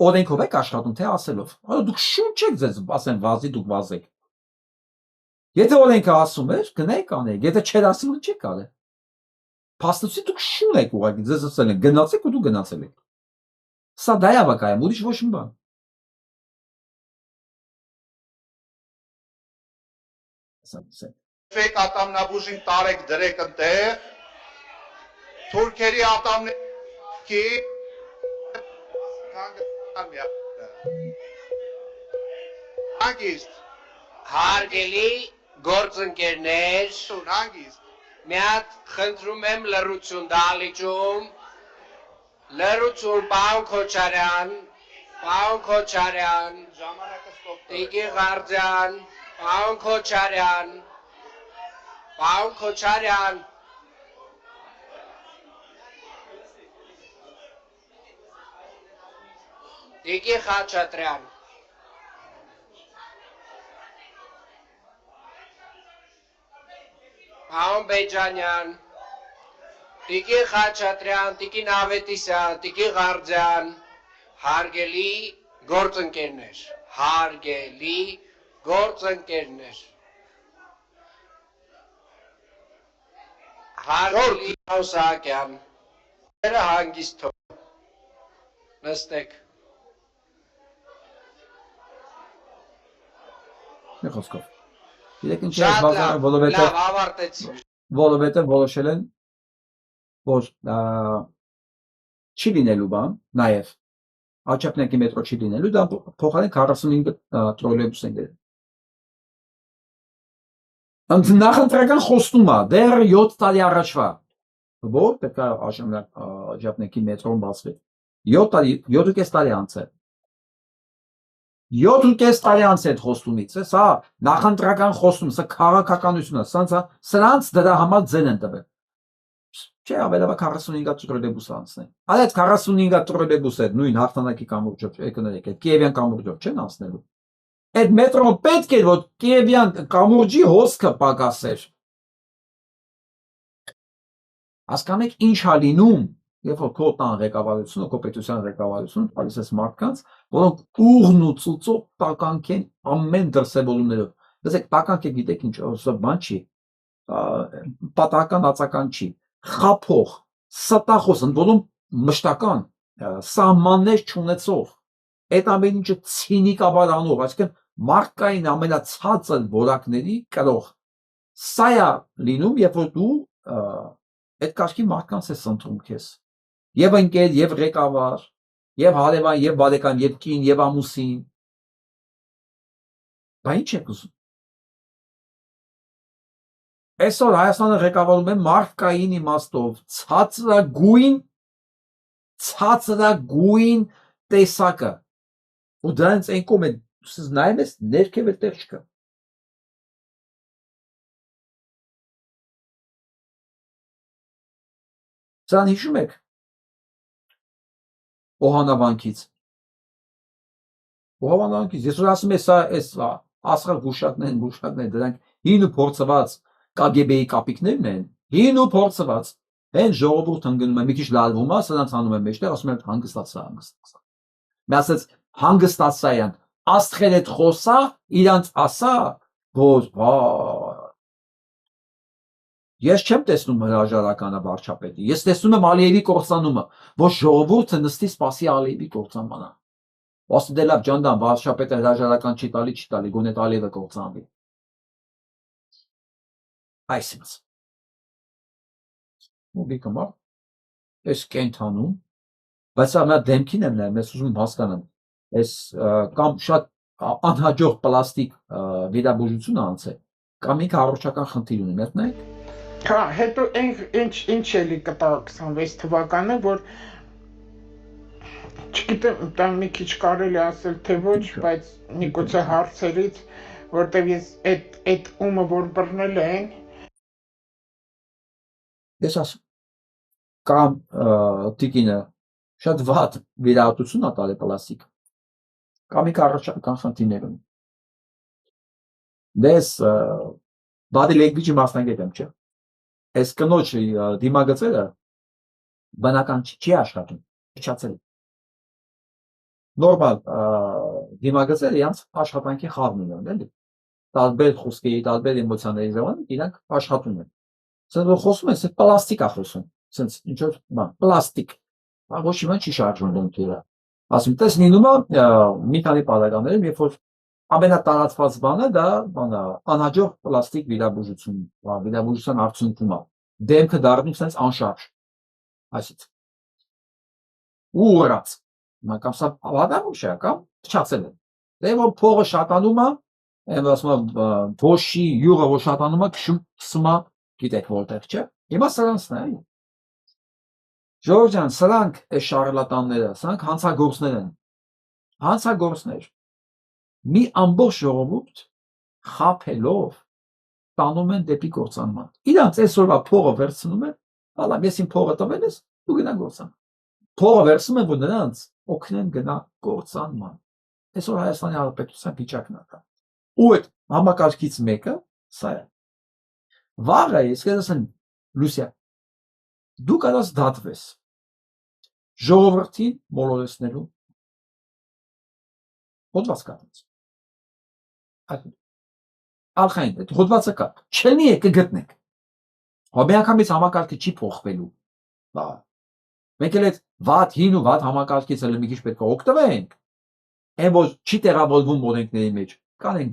օրենքով եք աշխատում թե ասելով։ Դուք շուն չեք ձեզ ասեն վազի դուք վազեք։ Եթե օրենքը ասում էր, գնայք անեք, եթե չեր ասում չեք արել։ Փաստացի դուք շուն եք ուղղակի, ձեզ ասել են գնացեք ու դուք գնացել եք։ Սա դա է վկայում, ուրիշ ոչ մի բան։ Ֆեկ ատամնաբուժին տարեք դրեք ընտեղ, թուրքերի ատամնքի հանգիստ Հարգելի գործընկերներ, հանգիստ մի հատ խնդրում եմ լռություն դահլիճում, լռություն պարոն Քոչարյան, ժամանակը ստոպ Տիկի Ղարդյան, պարոն Քոչարյան, Տիկի Խաչատրյան, պարոն Բեջանյան, Տիկի Խաչատրյան, Տիկի Նավետիսյան, Տիկի Ղարդյան, հարգելի գործընկերներ, հարգելի Սահակյան, դերը հանգիստ թող, նստեք։ Մի խոսքով։ Իրեք ինչ է Շատ բազարը, լավ, ավարտեցի։ որովհետև որոշել են, որ չի լինելու բան, նաև Աչափնյակի մետրո չի լինելու, դա փոխարեն 45 տրոլեյբուս են գերել։ Նախընտրական խոստում է, դեռ 7 տարի առաջվա, որ պետք է Աչափնյակի մետրոն բացվի։ 7.5 տարի անց է։ 7.5 տարի անց է այդ խոստումից, սա նախընտրական խոստում, սա քաղաքականություն է, սրանց դրա համար ձեն են տվել։ Չէ, ավելավա 45 տրոլեյբուս անցնեն։ Այդ 45 տրոլեյբուսը նույն հաղթանակի կամուրջով, եկներեք, այդ Կիևյան կամուրջով չեն անցնելու։ Այդ մետրոն պետք է որ Կիևյան կամուրջի հոսքը պակասեր։ Հասկանեք ինչ ա լինում, երբ որ քո տան ղեկավարությունը, քո պետության ղեկավարությունը տալիս է մարդկանց, որոնք ուղն ու ծուծող տականք են ամեն դրսևորումներով։ Դասեք տականքը գիտեք ինչ, ոսը բան չի, պատահական ածական չի, խափող, ստախոս, ընդորում մշտական, սահմաններ չունեցող, այդ ամեն ինչը ցինիկաբար անող, այսինքն մարդկային ամենացածր որակների կրող։ Սա է լինում, երբ որ դու այդ կարգի մարդկանց ես ընտրում քեզ։ Եվ ընկեր, եւ ղեկավար, եւ հարևան, եւ բարեկամ, եւ կին, եւ ամուսին։ Բա ինչ եք ուզում։ Այսօր Հայաստանը ղեկավարում է մարդկային իմաստով ցածրագույն տեսակը։ Ու դրանց այն կողմ է նայում ես ներքև էլ տեղ չկա։ Սրան հիշում եք Օհանավանքից։ Ես որ ասում եմ սա ասղալ գուշակներ, դրանք հին ու փորձված KGB-ի կապիկներն են, հին ու փորձված, հեն ժողովուրդ ընկնում է, մի քիչ լալվում է, սրանց անում է մեջտեղ, ասում են հանգստացա։ Մի ասեց հանգստացայան, աստղեր հետ խոսա, իրանց ասա, որ ես չեմ տեսնում հրաժարականը վարչապետի, ես տեսնում եմ Ալիևի կործանումը, որ ժողովուրդը նստի սպասի Ալիևի կործանմանը։ Ասում դե լավ ջանդան, վարչապետը հրաժարական չի տալի, գոնե Ալիևը կործանվի։ Այսինքն ուղղիկը մա այս կենթանում, բայց սա նա դեմքին եմ նայում, ես ուզում հասկանամ, այս կամ շատ անհաջող պլաստիկ վիրաբուժություն անցել, կամ ինքը առողջական խնդիր ունի, մերտնեք։ Հա, հետո ինչ էլի կտա 26 թվականը, որ չգիտեմ, դա մի քիչ կարելի ասել թե ոչ, բայց միգուցե հարցերից, որտեվ ես այդ ումը որ բռնել են, ես ասում, կամ տիկինը շատ վատ վիրահատություն ա տալի պլաստիկ, կամ ինքը առողջական խնդիրներ ունի։ Դες body language-ի մասնագետ եմ, չէ։ Այս կնոջ դիմագծերը բնական չի աշխատում, փչացել։ Նորմալ դիմագծերը իրանց աշխատանքի խավն ունեն, էլի։ Տարբեր խոսքերի, տարբեր էմոցիաների ժամանակ իրանք աշխատում են։ Սենց որ խոսում են, պլաստիկ ա խոսում, սենց ինչ-որ բան, պլաստիկ, ոչ մի բան չի շարժվում դրա։ Ասում տես լինում է մի քանի պարագաներում, երբ որ ամենատարածված բանը դա անհաջող պլաստիկ վիրաբուժություն, վիրաբուժության արդյունքում է։ Դեմքը դառնում սենց անշարժ։ Այսինքն ու ուրած։ Կամ սա ավադանում չէ, կամ փչացել է։ Դե որ փողը շատանում է, այն ասում է փոշի յուղը որ շատանում է, քշում է, գիտեք որտեղ, չէ։ Հիմա սրանցն է։ Ժողովուրդ ջան, սրանք է շարլատանները, սրանք հանցագործներ են։ Հանցագործներ։ Մի ամբողջ ժողովուրդ խափելով տանում են դեպի կործանման։ Իրանց այսօրվա փողը վերցնում են, հալա ես իմ փողը տվել ես, դու գնա կործան։ Փողը վերցնում են, որ նրանց օգնեն գնա կործանման։ Այսօր Հայաստանի Հանրապետության վիճակն է։ Ու այդ համակարգից մեկը սա է։ Վաղը ես կասեմ Լուսիա, դու կարաս դատվես ժողովրդին մոլորեցնելու հոդված կատած։ Ալխային, այդ հոդվածը կա, չլինի է կգտնեք։ Հոբեակամից համակարգը չի փոխվելու։ Մենք էլ այդ վատ հին ու վատ համակարգից էլ մի քիչ պետք է օգտվենք։ Այն որ չի տեղավորվում օրենքների մեջ, կանեն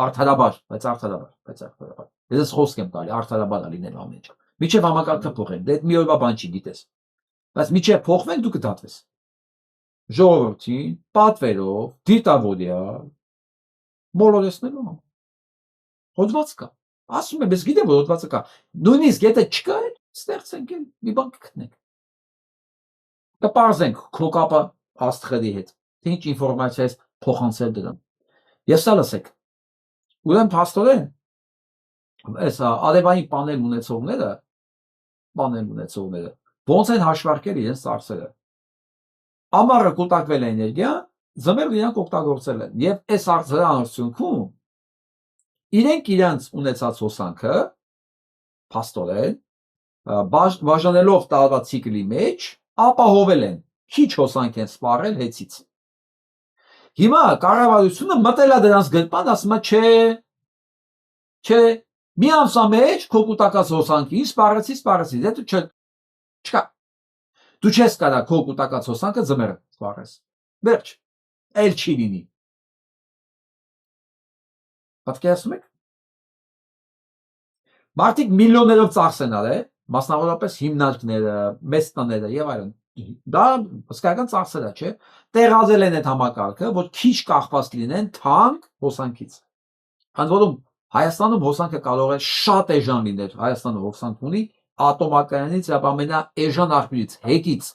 արդարաբար, բայց արդարաբար։ Ես խոսք եմ տալի, արդարաբար լինելու ամեն ինչ։ Միջև համակարգը փոխեն, դա մի օրվա բան չի գիտես։ Բայց միջև փոխվենք դու կդատվես։ Ժողովրդին պատվերով դիտավորյալ մոլորեցնելու համար։ Հոդված կա։ Ասում եմ, ես գիտեմ որ հոդվածը կա։ Նույնիսկ եթե չկա, ստեղծենք մի բան կգտնենք։ Կպարզենք քո կապը աստղերի հետ։ Թե ինչ ինֆորմացիա ես փոխանցել դրան։ Ես սա լսեք։ Ուրեմն փաստորեն այս արևային պանել ունեցողները բաներ ունեցողները, ոնց են հաշվարկել իրենց ծախսերը։ Ամառը կուտակվել է էներգիա, ձմեռը իրանք օգտագործել են։ Եվ այս արդյունքում իրենք իրանց ունեցած հոսանքը փաստորեն բաժանելով տարվա ցիկլի մեջ ապահովել են, քիչ հոսանք են սպառել հեծից։ Հիմա կառավարությունը մտել է դրանց գրպան, ասում է չէ, մի ամսա մեջ քո կուտակած հոսանքին սպառեցի, դու չկա։ Դու չես կարա քո կուտակած հոսանքը ձմեռը սպառես։ Վերջ, էլ չի լինի։ Պատկերացնում եք։ Մարդիկ միլիոններով ծախս են արել, մասնավորապես հիմնարկները, մեծ տները եւ այլն։ Դա հսկայական ծախսեր է, չէ՞։ Տեղադրել են այդ համակարգը, որ քիչ կախված լինեն թանկ հոսանքից։ Ընդ որում Հայաստանում հոսանքը կարող է շատ էժան լինել։ Հայաստանը հոսանք ունի ատոմակայանից եւ ամենաէժան աղբյուրից, հեկից։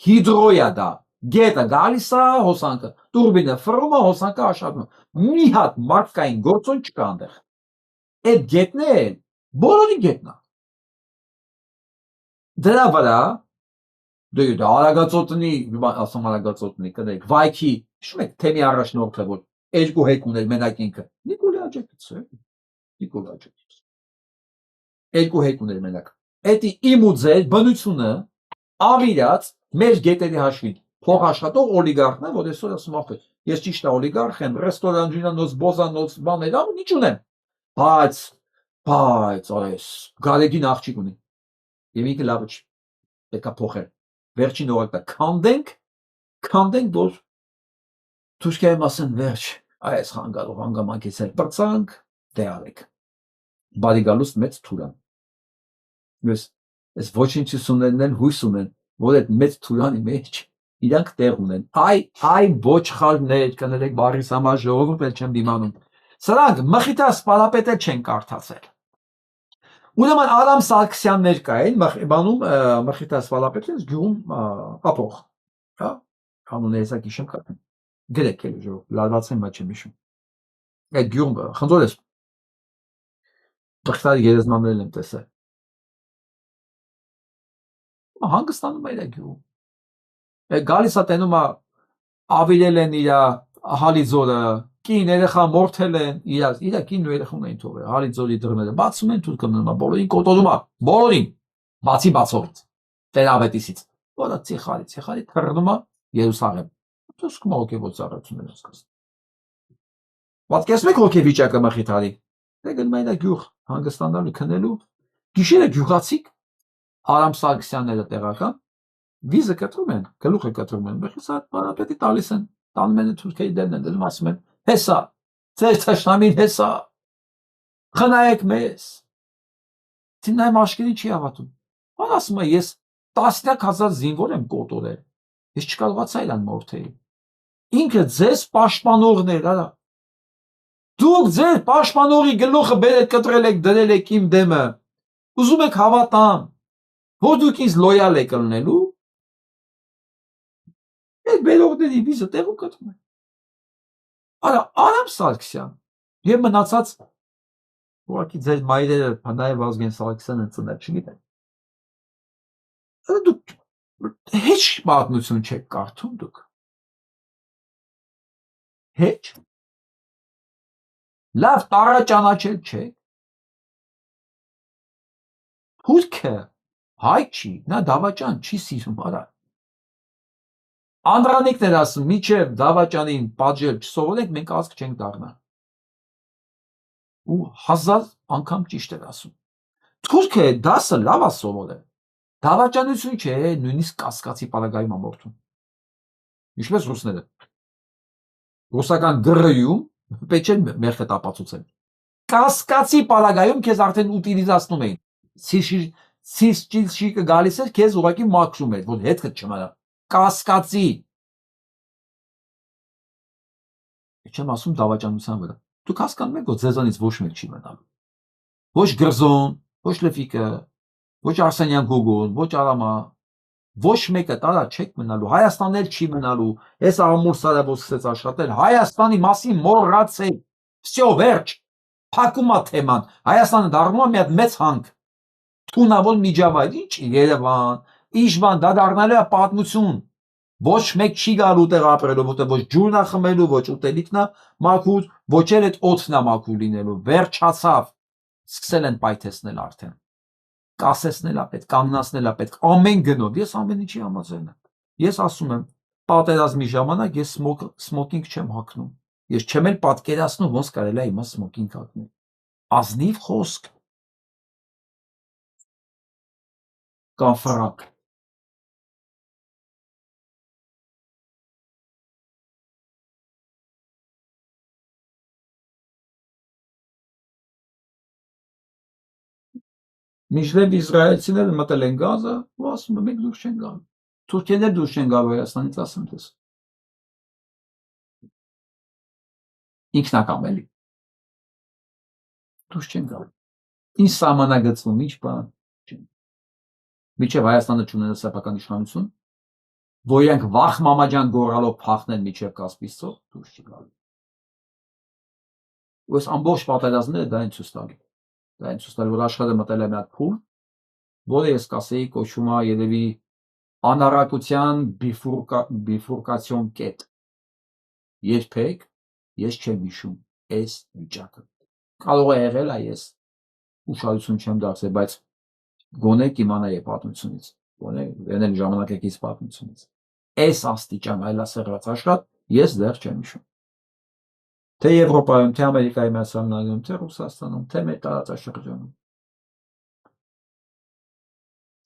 Հիդրոյա դա։ Գետը գալիս է հոսանքը, տուրբինը ֆռում է, հոսանքը աշխատում։ Մի հատ մարդկային գործոն չկա այնտեղ։ Այդ գետն է, բոլորի գետն է։ Դրա վրա դու արագածոտնի, ասում արագածոտնի, կներեք, վայքի, հիշում եք թեմի առաջնորդը, որ երկու հեկ ուներ մենակ ինքը։ Նիկոլի Աջակից։ Երկու հեկ ուներ մենակ։ Էդի իմ ու ձեր բնությունը ավիրած մեր գետերի հաշվին փող աշխատող օլիգարխն է, որ այսօր ասում ախ, ես ճիշտ է օլիգարխ եմ, ռեստորան, ջինանոց, բոզանոց, բաներ, ինչ ունեմ։ Բայց այս գարեգին աղջիկ ունի։ Եվ ինքը լավը չի։ Պետքա փոխել։ Վերջին օրակը քանդենք, որ թուշկայում ասեն վերջ, այս հանգամանքից էլ պրծանք, դե արեք։ Բարի գալուստ մեծ թուրան։ Ես ոչինչություններն են հույս ունեն, որ այդ մեծ թուրանի մեջ իրանք տեղ ունեն։ Այ ոչխարներ, կներեք բարիս համար ժողովուրդ էլ չեմ դիմանում։ Սրանք մխիթաս պարապետել չեն կարդացել։ Ուրեմն Արամ Սարգսյաններ կային, բանում մխիթաս պարապետել գյուղում ապող։ Հա, կանոնը հեսա գիշեմ կատեմ։ Գրեք էլ ժողով, լարվածին մա չեմ իշում։ Այդ գյուղում, խնդրոր ես, տղտարի գերեզմաններել եմ տեսել։ Հանգստանում էր այդ գյուղում։ Գալիս է տենում ավիրել են իր Հալիձորը, կին երեխա մորթել են, իր կին ու երեխուն էին թողել, Հալիձորի դռները բացում են, թուրքը մնում է, բոլորին կոտորում է, բոլորին, բացի բացողից, Տերավետիսից, որը ցիխարի թռնում է Երուսաղեմ։ Դուսկում հոգևոր ծառայություններ ասկաս։ Պատկերացնում եք հոգեվիճակը մխիթարի։ Դե գնում են գյուղ հանգստանալու, քնելու, գիշերը գյուղացիք Արամ Սարգսյանները տեղական վիզը կտրում են, գլուխը կտրում են, բխիսա պարապետի տալիս են, տանում են թուրքերի դերն են, դնում ասում են, հեսա, ձեր թշնամին հեսա, խնայեք մեզ։ Թինայմ աշկերին չի հավատում։ Ան ասում է, ես 10,000 զինվոր եմ կոտորել, ես չկարողացա իրան մորթեի։ Ինքը ձեզ պաշտպանողներ, արա։ Դուք ձեր պաշտպանողի գլուխը բերեք կտրել եք, դրել եք իմ դեմը, ուզում եք հավատամ, որ դուք ինձ լոյալ եք ըլնելու, այդ բերողների վիզը տեղում կտրում է։ Արա, Արամ Սարգսյան և մնացած ուղղակի ձեր մայրերը նաև Վազգեն Սարգսյանը ծնել, չգիտեմ։ Դուք հեչ պատմություն չեք կարդում դուք։ Հեչ։ Լավ տարա ճանաչել չեք։ Թուրքը հայ չի, նա դավաճան չի սիրում, արա։ Անդրանիկն էր ասում, միչև դավաճանին պատժել չսովորենք, մենք ազգ չենք դառնա։ Ու 1000 անգամ ճիշտ էր ասում։ Թուրքը դասը լավ է սովորել։ Դավաճանություն չէ, նույնիսկ կասկածի պարագայում ամորթում։ Ինչպես ռուսները։ Ռուսական գրում պետք չէ մեր հետ ապացուցել։ Կասկածի պարագայում քեզ արդեն ուտիլիզացնում էին։ Սիրճիլշիկը գալիս էր, քեզ ուղղակի մաքրում էր, որ հետքդ չմնա։ Կասկածի։ Չեմ ասում դավաճանության վրա։ Դուք հասկանում եք, որ ձեզանից ոչ մեկ չի մնալու։ Ոչ Գրզոն, ոչ Լևիկը, ոչ Արսենյան Գոգոն, ոչ Արամա, ոչ մեկը տարա չեք մնալու, Հայաստանն էլ չի մնալու, այս ամուր սարաբոց սկսեց աշխատել, Հայաստանի մասին մոռացեք, վсё, վերջ, փակում է թեման, Հայաստանը դառնում է մի հատ մեծ հանք, Թունավոր միջավայր, ինչ Երևան, Իժվան, դա դառնալու է պատմություն։ Ոչ մեկ չի գալու տեղ ապրելու, որտեղ ոչ ջուրն է խմելու, ոչ ուտելիքն է մաքուր, ոչ էլ այդ օդն է մաքուր լինելու։ Վերջացավ։ Սկսել են պայթեցնել արդեն։ Կասեցնել է պետք, կանգնացնել է պետք, ամեն գնով։ Ես ամեն ինչի համաձայն եմ։ Ես ասում եմ, պատերազմի ժամանակ ես սմոկինգ չեմ հագնում։ Ես չեմ էլ պատկերացնում ոնց կարելի է հիմա սմոկինգ հագնել։ Ազնիվ խոսք։ Կամ ֆրակ։ Միջլեւ իսրայելցիները մտել են Գազա ու ասում են մենք դուրս չեն գալու։ Թուրքերն դուրս չեն գալու Հայաստանից, ասեմ դες։ Ինքնակամ էլի։ Դուրս չեն գալու։ Ինչ սահմանագծվում, ինչ բան։ Միջև Հայաստանը չունենա սեփական իշխանություն, որ իրենք վախ մամաջան գորալով փախնեն միջև Կասպից ծով, դուրս չի գալու։ Ось ամբողջ պատերազմները դա են ցույց տալի։ Դա են ցույց տալի, որ աշխարհը մտել է մի հատ փուլ, որը ես կասեի կոչվում է երևի անառակության բիֆուրկացիոն կետ։ Երբեք ես չեմ հիշում այս վիճակը։ Կարող է եղել է ես ուշադրություն չեմ դարձել, բայց գոնե կիմանայի պատմությունից, գոնե եղել ժամանակակից պատմությունից։ Այս աստիճան այլասերված աշխարհ ես դեռ չեմ հիշում։ Թե Եվրոպայում, թե Ամերիկայի Միացյալ Նահանգներում, թե Ռուսաստանում, թե մեր տարածաշրջանում։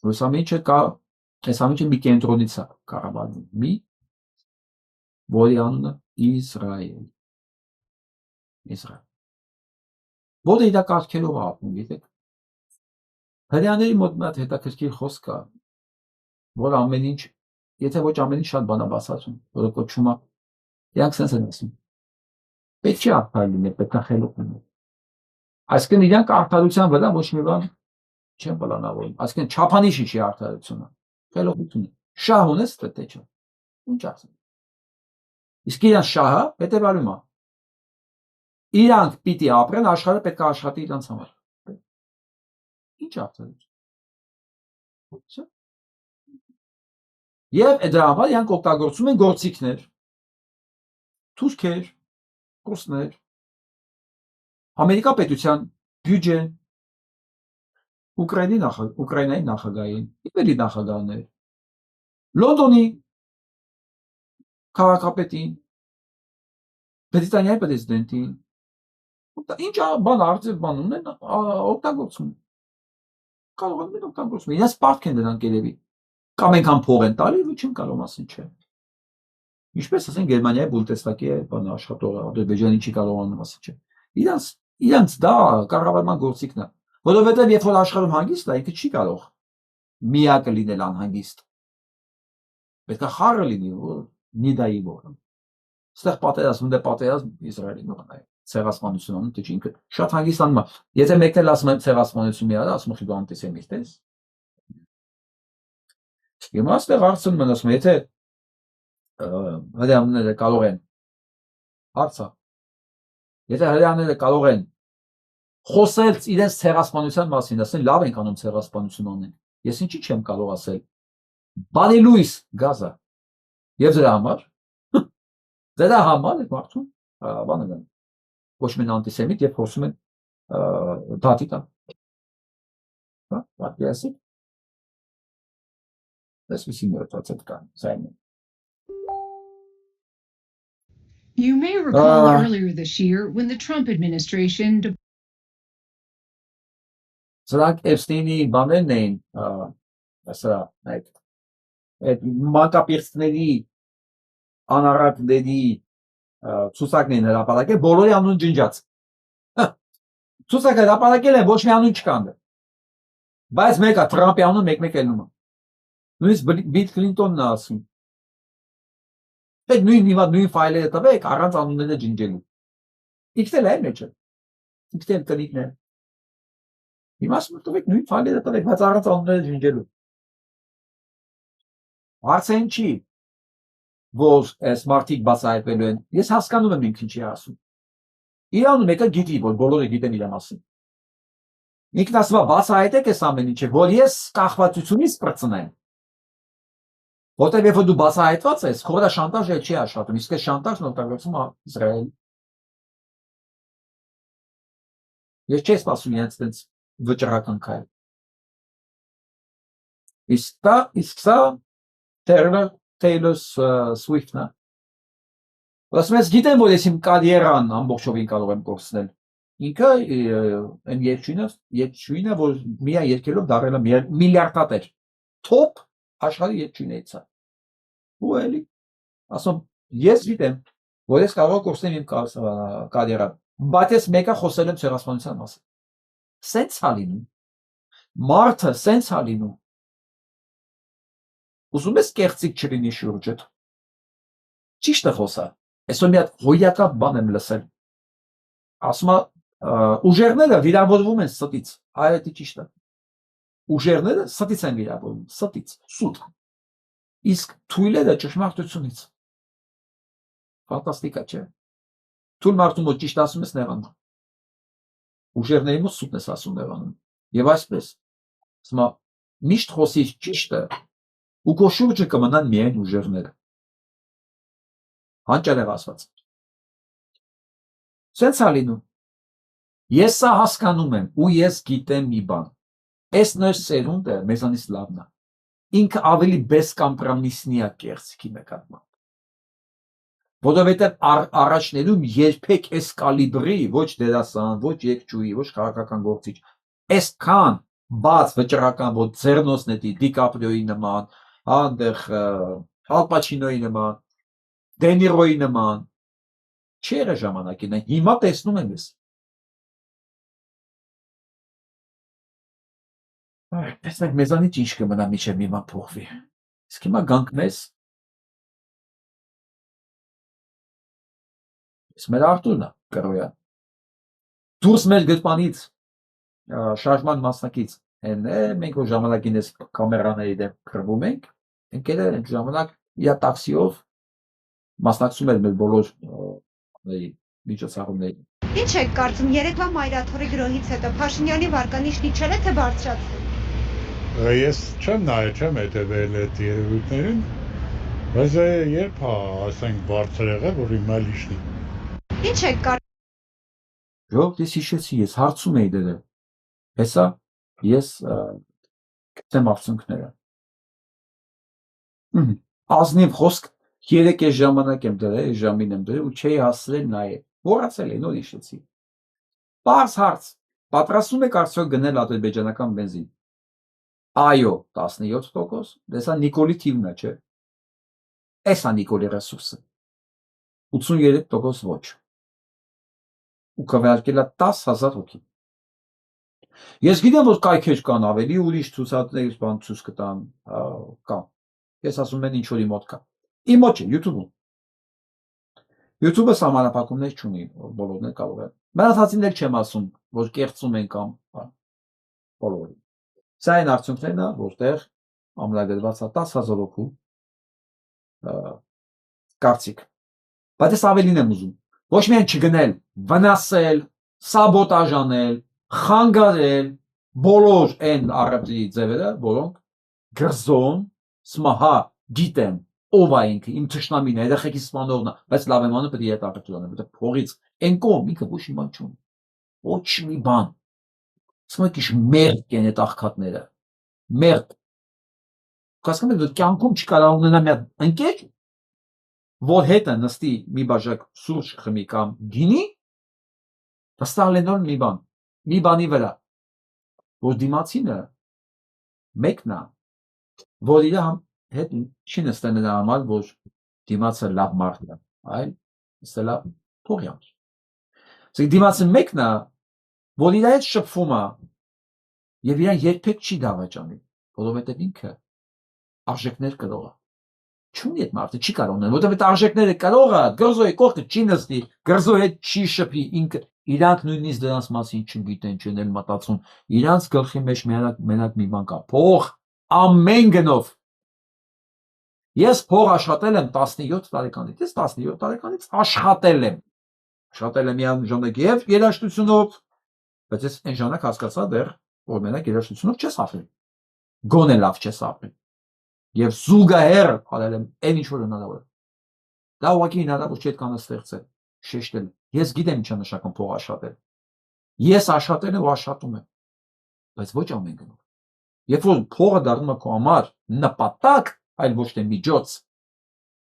Այս ամենը կա, այս ամենը մի կենտրոնից է կառավարվում, մի, որի անունը Իսրայել։ Իսրայել։ Որը իր կարգերով ապրում, գիտեք։ Հрьяաների մոտ մի հատ հետաքրքիր խոսք կա, որ ամեն ինչ, եթե ոչ ամեն ինչ շատ բան է բացատրում, որը կոչվում է, իրանք sense են ասում։ Պետք չի արդար լինել, պետք է խելոք լինել։ Այսինքն իրանք արդարության վրա ոչ մի բան չեն պլանավորում։ Այսինքն չափանիշի չի արդարությունը, խելոքությունը։ Շահ ունես, թե չէ։ Ինչ ասեմ։ Իսկ իրանք շահը հետևալու է։ Իրանք պիտի ապրեն, աշխարհը պետք է աշխատի իրանք համար։ Ինչ արդարություն։ Եվ դրա համար իրանք օգտագործում են գործիքներ, թուրքեր, ռուսներ, Ամերիկա պետության բյուջե, Ուկրաինայի նախագահին, իբելի նախագահներ, Լոնդոնի քաղաքապետին, Բրիտանիայի պրեզիդենտին, ինչ բան արդյոք բան ունեն օգտագործում։ Կարող են օգտագործում։ Իրենց պարտք են դրանք երևի։ Կամ այնքան փող են տալի, ու չեն կարող ասեն չէ։ Ինչպես ասեն Գերմանիայի Բունդեսթագի բան աշխատողը, Ադրբեջանի չի կարողանում ասել չէ։ Իրանց դա կառավարման գործիքն է, որովհետև երբ որ աշխարհում հանգիստ է, ինքը չի կարող միակը լինել անհանգիստ։ Պետք է խառը լինի, որ նիդայի որը։ Ստեղ պատերազմ դե պատերազմ Իսրայելի նորն է։ Ցեղասպանություն թե ինքը շատ հանգստանում է։ Եթե մեկն էլ ասում է ցեղասպանություն մի արա, ասում է դու անտիսեմիտ ես։ Հիմա ստեղ հարցնում են ասում, եթե հրեաները կարող են հարցը, եթե հրեաները կարող են խոսել իրենց ցեղասպանության մասին, ասեն լավ ենք անում ցեղասպանություն անենք։ Ես ինչի չեմ կարող ասել։ Բանի լույս Գազա։ Եվ դրա համար մարդուն բանը գան։ Ոչ մեն անտիսեմիտ եւ խոսում են դատի տան։ Հա, պատկերացի։ Այսպեսի մոտացած կան, սային։ You may recall earlier this year when the Trump administration Սրանք Էփստեյնի բաներն էին, ասա, այդ մանկապիրծների անառակների ցուցակներն հրապարակել, բոլորի անուն ջնջած։ Ցուցակը հրապարակել են, ոչ մի անուն չկան։ Բայց մեկը Թրամփի անուն մեկ-մեկ ելնում է։ Նույնիսկ Բիլ Քլինտոնն է ասում։ Այդ նույն ֆայլերը տվեք առանց անունները ջնջելու։ Իքնել է մեջը։ Իքնել կլիկներ։ Հիմա ասում տվեք նույն ֆայլերը տվեք, բայց առանց անունները ջնջելու։ Հարցը ինչի, որ այս մարդիկ բացահայտվելու են։ Ես հասկանում եմ ինքն ինչի ասում։ Իրանը մեկը գիտի, որ բոլորը գիտեն իր մասին։ ինքնասվա բացահայտեք այս ամեն ինչը, որ ես կախվածությունից պրծնեմ։ Որտեղ երբ դու բացահայտված ես, քո վրա շանտաժը չի աշխատում, իսկ այս շանտաժն օգտագործում է Իսրայել։ Ես չեմ սպասում իրենց այդպես վճռական քայլ։ Իսկ սա Taylor Swift-ն է։ Ասում ես գիտեմ, որ ես իմ կարիերան ամբողջովին կարող եմ կորցնել։ Ինքը այն երկչույնը, որ միայն երկելով դառել է միլիարդատեր։ Top աշխարհի երկչույններից է։ Ու էլի ասում ես գիտեմ, որ ես կարող եմ կորցնել իմ կարիերան, բայց ես մեկը խոսել եմ ցեղասպանության մասին։ Սենց է լինում։ Մարդը սենց է լինում։ Ուզում ես կեղծիք չլինի շուրջդ։ Ճիշտ է խոսա։ Այսօր մի հատ հոյակապ բան եմ լսել։ Ասում է ուժերները վիրավորվում են ստից։ Այո, դա ճիշտ է։ Ուժերները ստից են վիրավորվում, ստից, սուտ։ Իսկ թույլերը ճշմարտությունից։ Ֆանտաստիկա չէ։ Թույլ մարդու մոտ ճիշտ ասում ես նեղանում։ Ուժերների մոտ սուտն ես ասում նեղանում։ Եվ այսպես։ Ասում է միշտ խոսիր ճիշտը ու քո շուրջը կմնան միայն ուժերները։ Հանճարեղ ասված։ Սենց է լինում։ Ես սա հասկանում եմ ու ես գիտեմ մի բան։ Այս նոր սերունդը մեզանից լավն է։ Ինքը ավելի բեսկամպրամիսնի է կեղծիքի նկատմամբ։ Որովհետև առաջներում երբեք այս կալիբրի ոչ դերասան, ոչ երգչուհի, ոչ քաղաքական գործիչ, այսքան բաց վճռական, որ Ձեռնոցն է Դիկապրիոյի նման, այնտեղ Ալ Պաչինոյի նման, Դենիրոյի նման, չէր ժամանակին, հիմա տեսնում եմ ես։ Տեսնենք մեզանից ինչ կմնա մինչև մի բան փոխվի։ Իսկ հիմա գանք մեզ։ Իսկ մեր Արտուրն է կրոյա։ Դուրս մեր գրպանից շարժման մասնակից են մենք որ ժամանակին ես կամերաների դեմ քրվում ենք, ընկերներ ենք ժամանակ իա տաքսիով մասնակցում էր մեր բոլոր միջոցառումներին։ Ինչ եք կարծում երեկվա մայրաթորի գրոհից հետո Փաշինյանի վարկանիշն իջել է թե բարձրացել։ Ես չեմ նայել, չեմ հետևել այդ երևույթներին, բայց երբ ասենք բարձր եղել, որ հիմա լիշնի։ Ինչ եք կարծում։ Ժողովուրդ ես հիշեցի, ես հարցում էի դրել։ Հեսա ես գտեմ արդյունքները։ Ազնիվ խոսք 3 ժամանակ եմ դրել, ժամին եմ դրել ու չէի հասցրել նայել։ Մոռացել էի, նոր հիշեցի։ Պարզ հարց։ Պատրաստում եք արդյոք գնել ադրբեջանական բենզին։ Այո, 17%, դեսա Նիկոլի թիվն է, չէ։ Էսա Նիկոլի ռեսուրսը։ 83% ոչ։ Ու քվեարկել է 10,000 հոգի։ Ես գիտեմ, որ կայքեր կան ավելի ուրիշ ցուցակներ բան ցույց կտան, կան։ Ես ասում եմ ինչ որ իմ մոտ կա։ Իմ մոտ չէ, YouTube-ում։ YouTube-ը սահմանափակումներ չունի, բոլորն էլ կարող են։ Մնացածին չեմ ասում, որ կեղծում են կամ բոլորը։ Սա այն արդյունքներն է, որտեղ ամրագրված է 10,000 հոգու կարծիք։ Բայց ես ավելին եմ ուզում։ Ոչ միայն չգնել, վնասել, սաբոտաժ անել, խանգարել բոլոր այն առևտրի ձևերը, որոնք գրզոն, սմահա, գիտեմ, ով է ինքը, իմ թշնամին է, երեխեքի սպանողն է, բայց լավ եմ անում, պետք է այդ առևտրը անել, որտեղ փողից այն կողմ ինքը ոչ մի բան չունի։ Ոչ մի բան։ Սմոքիշ մերկ են այդ աղքատները։ Մերկ։ Կասկում եք, որ կյանքում չկարողանում ունենա մի հատ ընկեր, որ հետը նստի մի բաժակ սուրճ խմի կամ գինի, վստահելով մի բան, մի բանի վրա, որ դիմացինը մեկն է, որ իր հետ չի նստել նրա համար, որ դիմացը լավ մարդ է, այլ նստել է փողյան։ Դիմացը մեկն է, որ իր հետ շփվում է եւ իրան երբեք չի դավաճանի, որովհետեւ ինքը արժեքներ կրող է։ Չունի այդ մարդը, չի կարող ունել, որովհետեւ այդ արժեքները կարող է, գրզոյի կողքը չի նստի, գրզոյի հետ չի շփի, ինքը իրանք նույնիսկ դրանց մասին չգիտեն, չեն էլ մտածում։ Իրանք գլխի մեջ մենակ մի բան կա, փող ամեն գնով։ Ես փող աշխատել եմ 17 տարեկանից, ես 17 տարեկանից աշխատել եմ։ Աշխատել եմ միանժանակ եւ երաժշտությունով, բայց ես այն ժամանակ հասկացա դեռ որ մենակ երաժշտությունով չես ապրի։ Գոնե լավ չես ապրի։ Եվ զուգահեռ արել եմ այն ինչ որ հնարավոր է։ Դա ուղղակի հնարավոր չէ կան ստեղծել, շեշտել։ Ես գիտեմ ինչա նշական փող աշխատել։ Ես աշխատել եմ ու աշխատում եմ, բայց ոչ ամեն գնով։ Երբ որ փողը դառնում է քո համար նպատակ, այլ ոչ թե միջոց,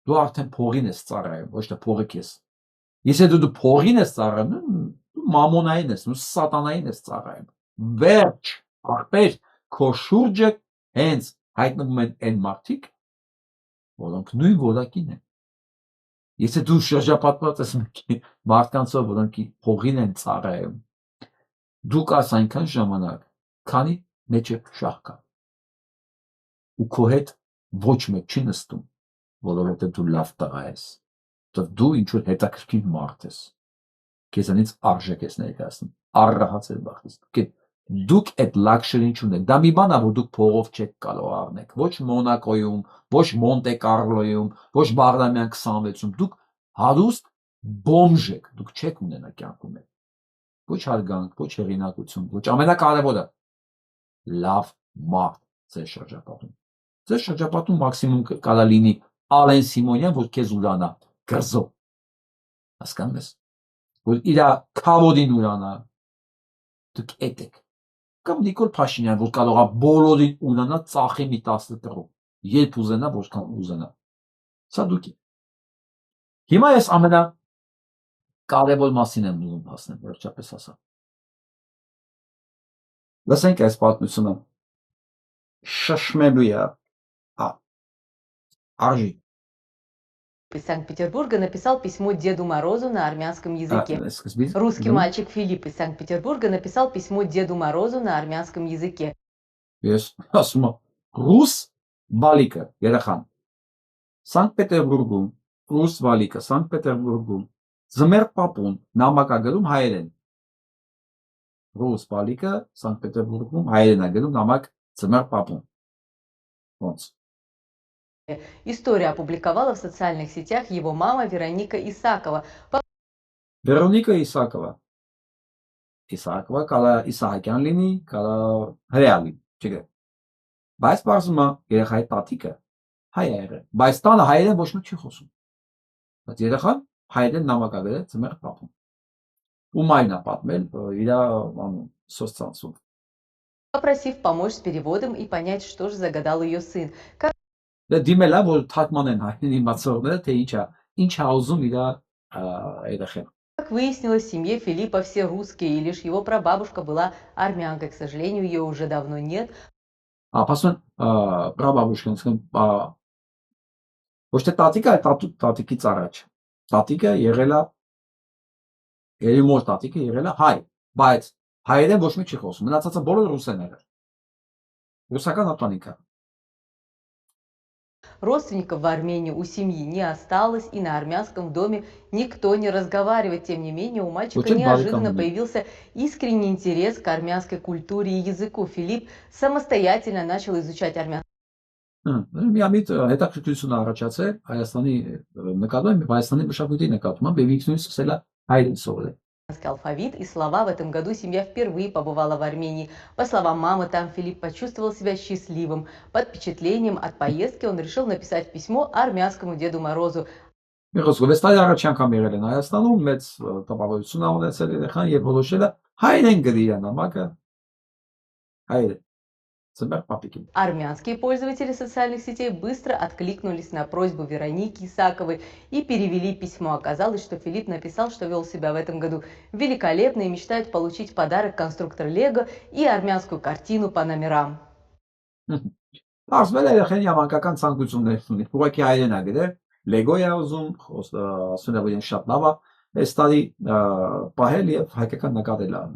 դու արդեն փողին ես ծառայում, ոչ թե փողը քեզ։ Եթե դու փողին ես ծառայում, դու մամոնային ես, դու սատանային ես ծառայում։ Վերջ, ախպեր, քո շուրջը հենց հայտնվում են այն մարդիկ, որոնք նույն որակին են։ Եթե դու շրջապատված ես մարդկանցով, որոնք փողին են ծառայում, դու կաս այնքան ժամանակ, քանի մեջը շահ կա։ Ու քո հետ ոչ մեկ չի նստում, որովհետև դու լավ տղա ես, դու ինչ որ հետաքրքիր մարդ ես, քեզանից արժեք ես ներկայացնում, առահաց ես բախտից։ Դուք այդ լաքշերին չունեք։ Դա մի բան է, որ դուք փողով չեք կարող առնեք։ Ոչ Մոնակոյում, ոչ Մոնտե Կարլոյում, ոչ Բաղրամյան 26-ում։ Դուք հարուստ բոմժ եք, դուք չեք ունենա կյանքում։ Ոչ հարգանք, ոչ հեղինակություն, ոչ ամենակարևորը լավ մարդ ձեր շրջապատում։ Ձեր շրջապատում մաքսիմում կարա լինի Ալեն Սիմոնյան, որ քեզ ուրանա, գրզո։ Հասկանում ես։ Որ իր քավոդին ուրանա։ Դուք եք։ Կամ Նիկոլ Փաշինյան, որ կարող է բոլորին ունենա ծախի մի 10 տղու, երբ ուզենա, որքան ուզենա։ Սա դուք եք։ Հիմա ես ամենակարևոր մասին եմ ուզում հասնել, վերջապես ասա։ Լսենք այս պատմությունը։ Շշմելու է արժի։ Из Санкт-Петербурга написал письмо Деду Морозу на армянском языке. Русский мальчик Филипп из Санкт-Петербурга написал письмо Деду Морозу на армянском языке. Ես ասում եմ, ռուս բալիկը, երեխան, Սանկտ-Պետերբուրգում, ռուս բալիկը, Սանկտ-Պետերբուրգում, ձմեռ պապուն, նամակագրում հայերեն։ Ռուս բալիկը, Սանկտ-Պետերբուրգում, հայերեն ագրում նամակ ձմեռ պապուն։ Ոնց։ Историю опубликовала в социальных сетях его мама Вероника Исакова. Վերոնիկա Իսակова։ Իսակова կարա Իսահակյան լինի, կարա հրեալ լինի, չգիտեմ։ Բայց բարձում է երեխայի տատիկը հայ է եղել, բայց տանը հայերեն ոչ մեկ չի խոսում։ Բայց երեխան հայերեն նամակագրել է ձմեռ պապուն։ Ու մայրն է պատմել իր սոցցանցում։ Попросив помочь с переводом и понять, что же загадал ее сын. Դիմել է, որ թարգման են հայերեն իմացողները, թե ինչ է ուզում իր երեխան։ Как выяснилось, в семье Филиппа все русские, и лишь его прабабушка была армянкой. К сожалению, ее уже давно нет. Ապասուն прабабушкան, ոչ թե տատիկը, այլ տատիկից առաջ։ Տատիկը եղել է, երի մոր տատիկը եղել է հայ, բայց հայերեն ոչ մեկ չի խոսում, մնացածը բոլորը ռուս են եղել։ Ռուսական ապանիկա։ Родственников в Армении у семьи не осталось, и на армянском доме никто не разговаривает. Тем не менее, у мальчика неожиданно появился искренний интерес к армянской культуре и языку. Филипп самостоятельно начал изучать армянский. Միամիտ հետաքրքրություն առաջացել Հայաստանի նկատմամբ, Հայաստանի մշակույթի նկատմամբ, եւ ինքնուրույն սկսել է հայերեն սովորել։ Алфавит и слова. В этом году семья впервые побывала в Армении. По словам мамы, там Филипп почувствовал себя счастливым. Под впечатлением от поездки он решил написать письмо армянскому Деду Морозу. Մեղոսկովեստայի առաջ անգամ եղել են Հայաստանում, մեծ տպավորություն ունեցել երեխան եւ որոշել է հայերեն գրի նամակը հայերեն։ Армянские пользователи социальных сетей быстро откликнулись на просьбу Вероники Исаковой и перевели письмо. Оказалось, что Филипп написал, что вел себя в этом году великолепно и мечтает получить подарок конструктор Лего и армянскую картину по номерам. Ասվել է երեխան ямանկական ցանկություններ ունի։ Ուղղակի հայերեն է գրել, Lego է ուզում, ասում է որ շատ լավ է, այս տարի պահել եւ հայկական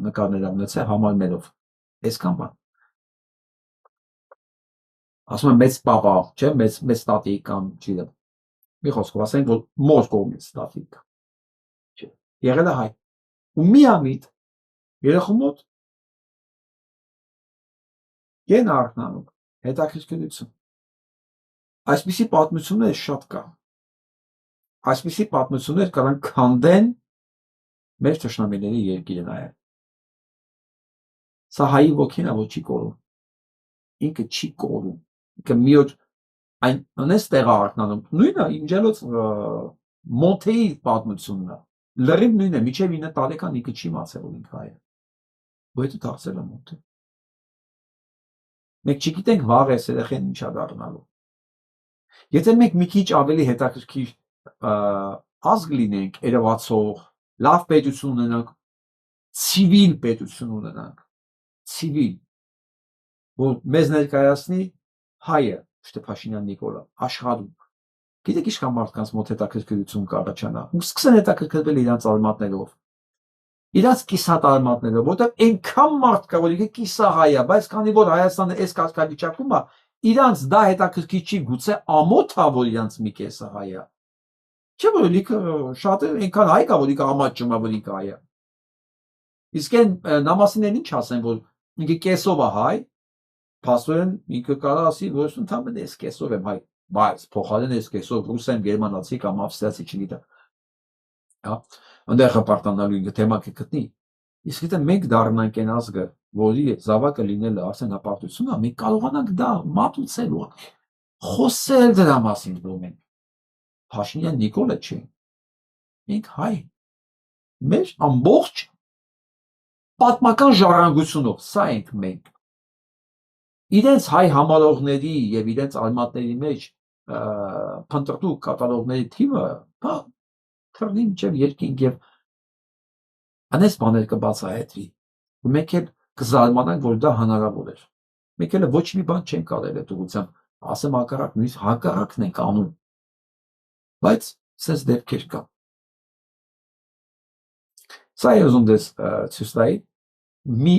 նկարներ ունեցել համարներով։ Այսքան բան։ Ասում եմ մեծ պապա, չէ, մեծ տատիկ կամ չգիտեմ։ Մի խոսքով ասենք, որ մոր կողմից տատիկ։ Չէ, եղել է հայ։ Ու միամիտ երեխու մոտ են արթնանում, հետաքրքրություն։ Այսպիսի պատմություններ շատ կա։ Այսպիսի պատմություններ կարող քանդեն մեր թշնամիների երկիրը նայել։ Սա հայի ոգին է, որ չի կորում։ Ինքը չի կորում։ Ինքը մի օր այն անես տեղը արտնանում։ Նույնը իմջելոց Մոնթեի պատմությունն է։ Լրիվ նույնն է, միջև 9 տարեկան ինքը չի մացել որ ինքը հայ է։ Բայց դու դարձել է Մոնթե։ Մենք չգիտենք վաղ էս երեխեն ինչա դառնալու։ Եթե մենք մի քիչ ավելի հետաքրքիր ազգ լինենք, երևացող, լավ պետություն ունենանք, ցիվիլ պետություն ունենանք, ցիվիլ, որ մեզ ներկայացնի հայը, Շտե Փաշինյան Նիկոլը, աշխարհում։ Գիտեք ինչքան մարդկանց մոտ հետաքրքրություն կառաջանա, ու սկսեն հետաքրքրվել իրանց արմատներով։ Իրանց կիսատարմատներով, որտեղ այնքան մարդ կա, որ ինքը կիսահայ է, բայց քանի որ Հայաստանը այս կարգավիճակում է, իրանց դա հետաքրքիր չի, գուցե ամոթ է, որ իրանց մի կեսը հայ է։ Չէ՞ որ ինքը շատ այնքան հայ կա, որ ինքը ամաչում է, որ ինքը հայ է։ Իսկ այն նամասինեն ինչ ասեն, որ ինքը կեսով է հայ, փաստորեն ինքը կարող ասի, որ ընդհանրապես ես կեսով եմ հայ, բայց փոխարեն ես կեսով ռուս եմ, գերմանացի կամ ավստրիացի, չգիտեմ։ Հա, այնտեղ հպարտանալու ինքը թեմա կգտնի։ Իսկ եթե մենք դառնանք այն ազգը, որի զավակը լինելը արդեն հպարտություն է, մենք կարողանանք դա մատուցել ու խոսել դրա մասին, որ մենք Փաշինյան Նիկոլը չէ։ Մենք հայ։ Մեր ամբողջ պատմական ժառանգությունով սա ենք մենք։ Իրենց հայ համարողների եւ իրենց արմատների մեջ փնտրտու կատարողների թիվը թռնի մինչև երկինք եւ անես բաներ կբացահայտվի։ Մենք էլ կզարմանանք, որ դա հնարավոր էր։ Մենք էլ ոչ մի բան չենք արել այդ ուղղությամբ, ասեմ հակառակ, նույնիսկ հակառակն ենք անում։ Բայց սենց դեպքեր կա։ Սա է ուզում դες ցույց տայի, մի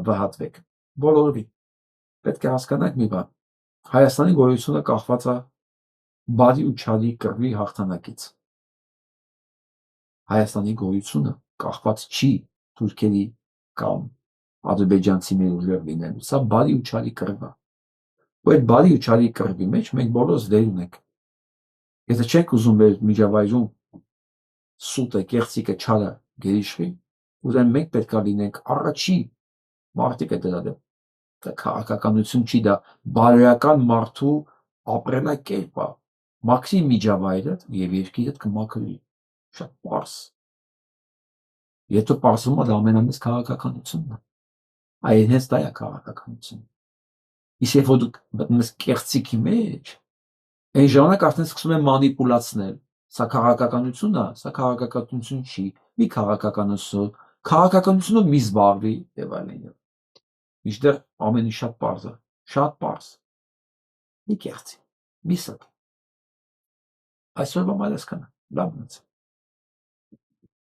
վհատվեք, բոլորի։ Պետք է հասկանանք մի բան։ Հայաստանի գոյությունը կախված է բարի ու չարի կռվի հաղթանակից։ Հայաստանի գոյությունը կախված չի թուրքերի կամ ադրբեջանցիների ուժեղ լինելու։ Սա բարի ու չարի կռիվ է։ Ու այդ բարի ու չարի կռվի մեջ մենք բոլորս դեր ունենք։ Եթե չենք ուզում մեր միջավայրում սուտը, կեղծիկը, չարը գերիշխի, ուրեմն մենք պետք է լինենք առաջի մարդիկը դրա դեմ։ Դա քաղաքականություն չի, դա բարոյական մարդու ապրելակերպ է։ Մաքրի միջավայրդ եւ երկիրդ կմաքրի։ Շատ պարզ։ Եթե պարզում է դա ամենամեծ քաղաքականությունն է։ Այ հենց դա է քաղաքականությունը։ Իսկ երբ որ դուք մտնում ես կեղծիքի մեջ, այն ժամանակ արդեն սկսում են մանիպուլացնել։ Սա քաղաքականություն է, սա քաղաքականություն չի։ Մի քաղաքականությունով մի զբաղվի եւ այլն։ Միշտեր ամենի շատ պարզ է, շատ պարզ։ Մի կեղծի, մի ստ։ Այսօրվա մայրս կանա, լավ մնաց։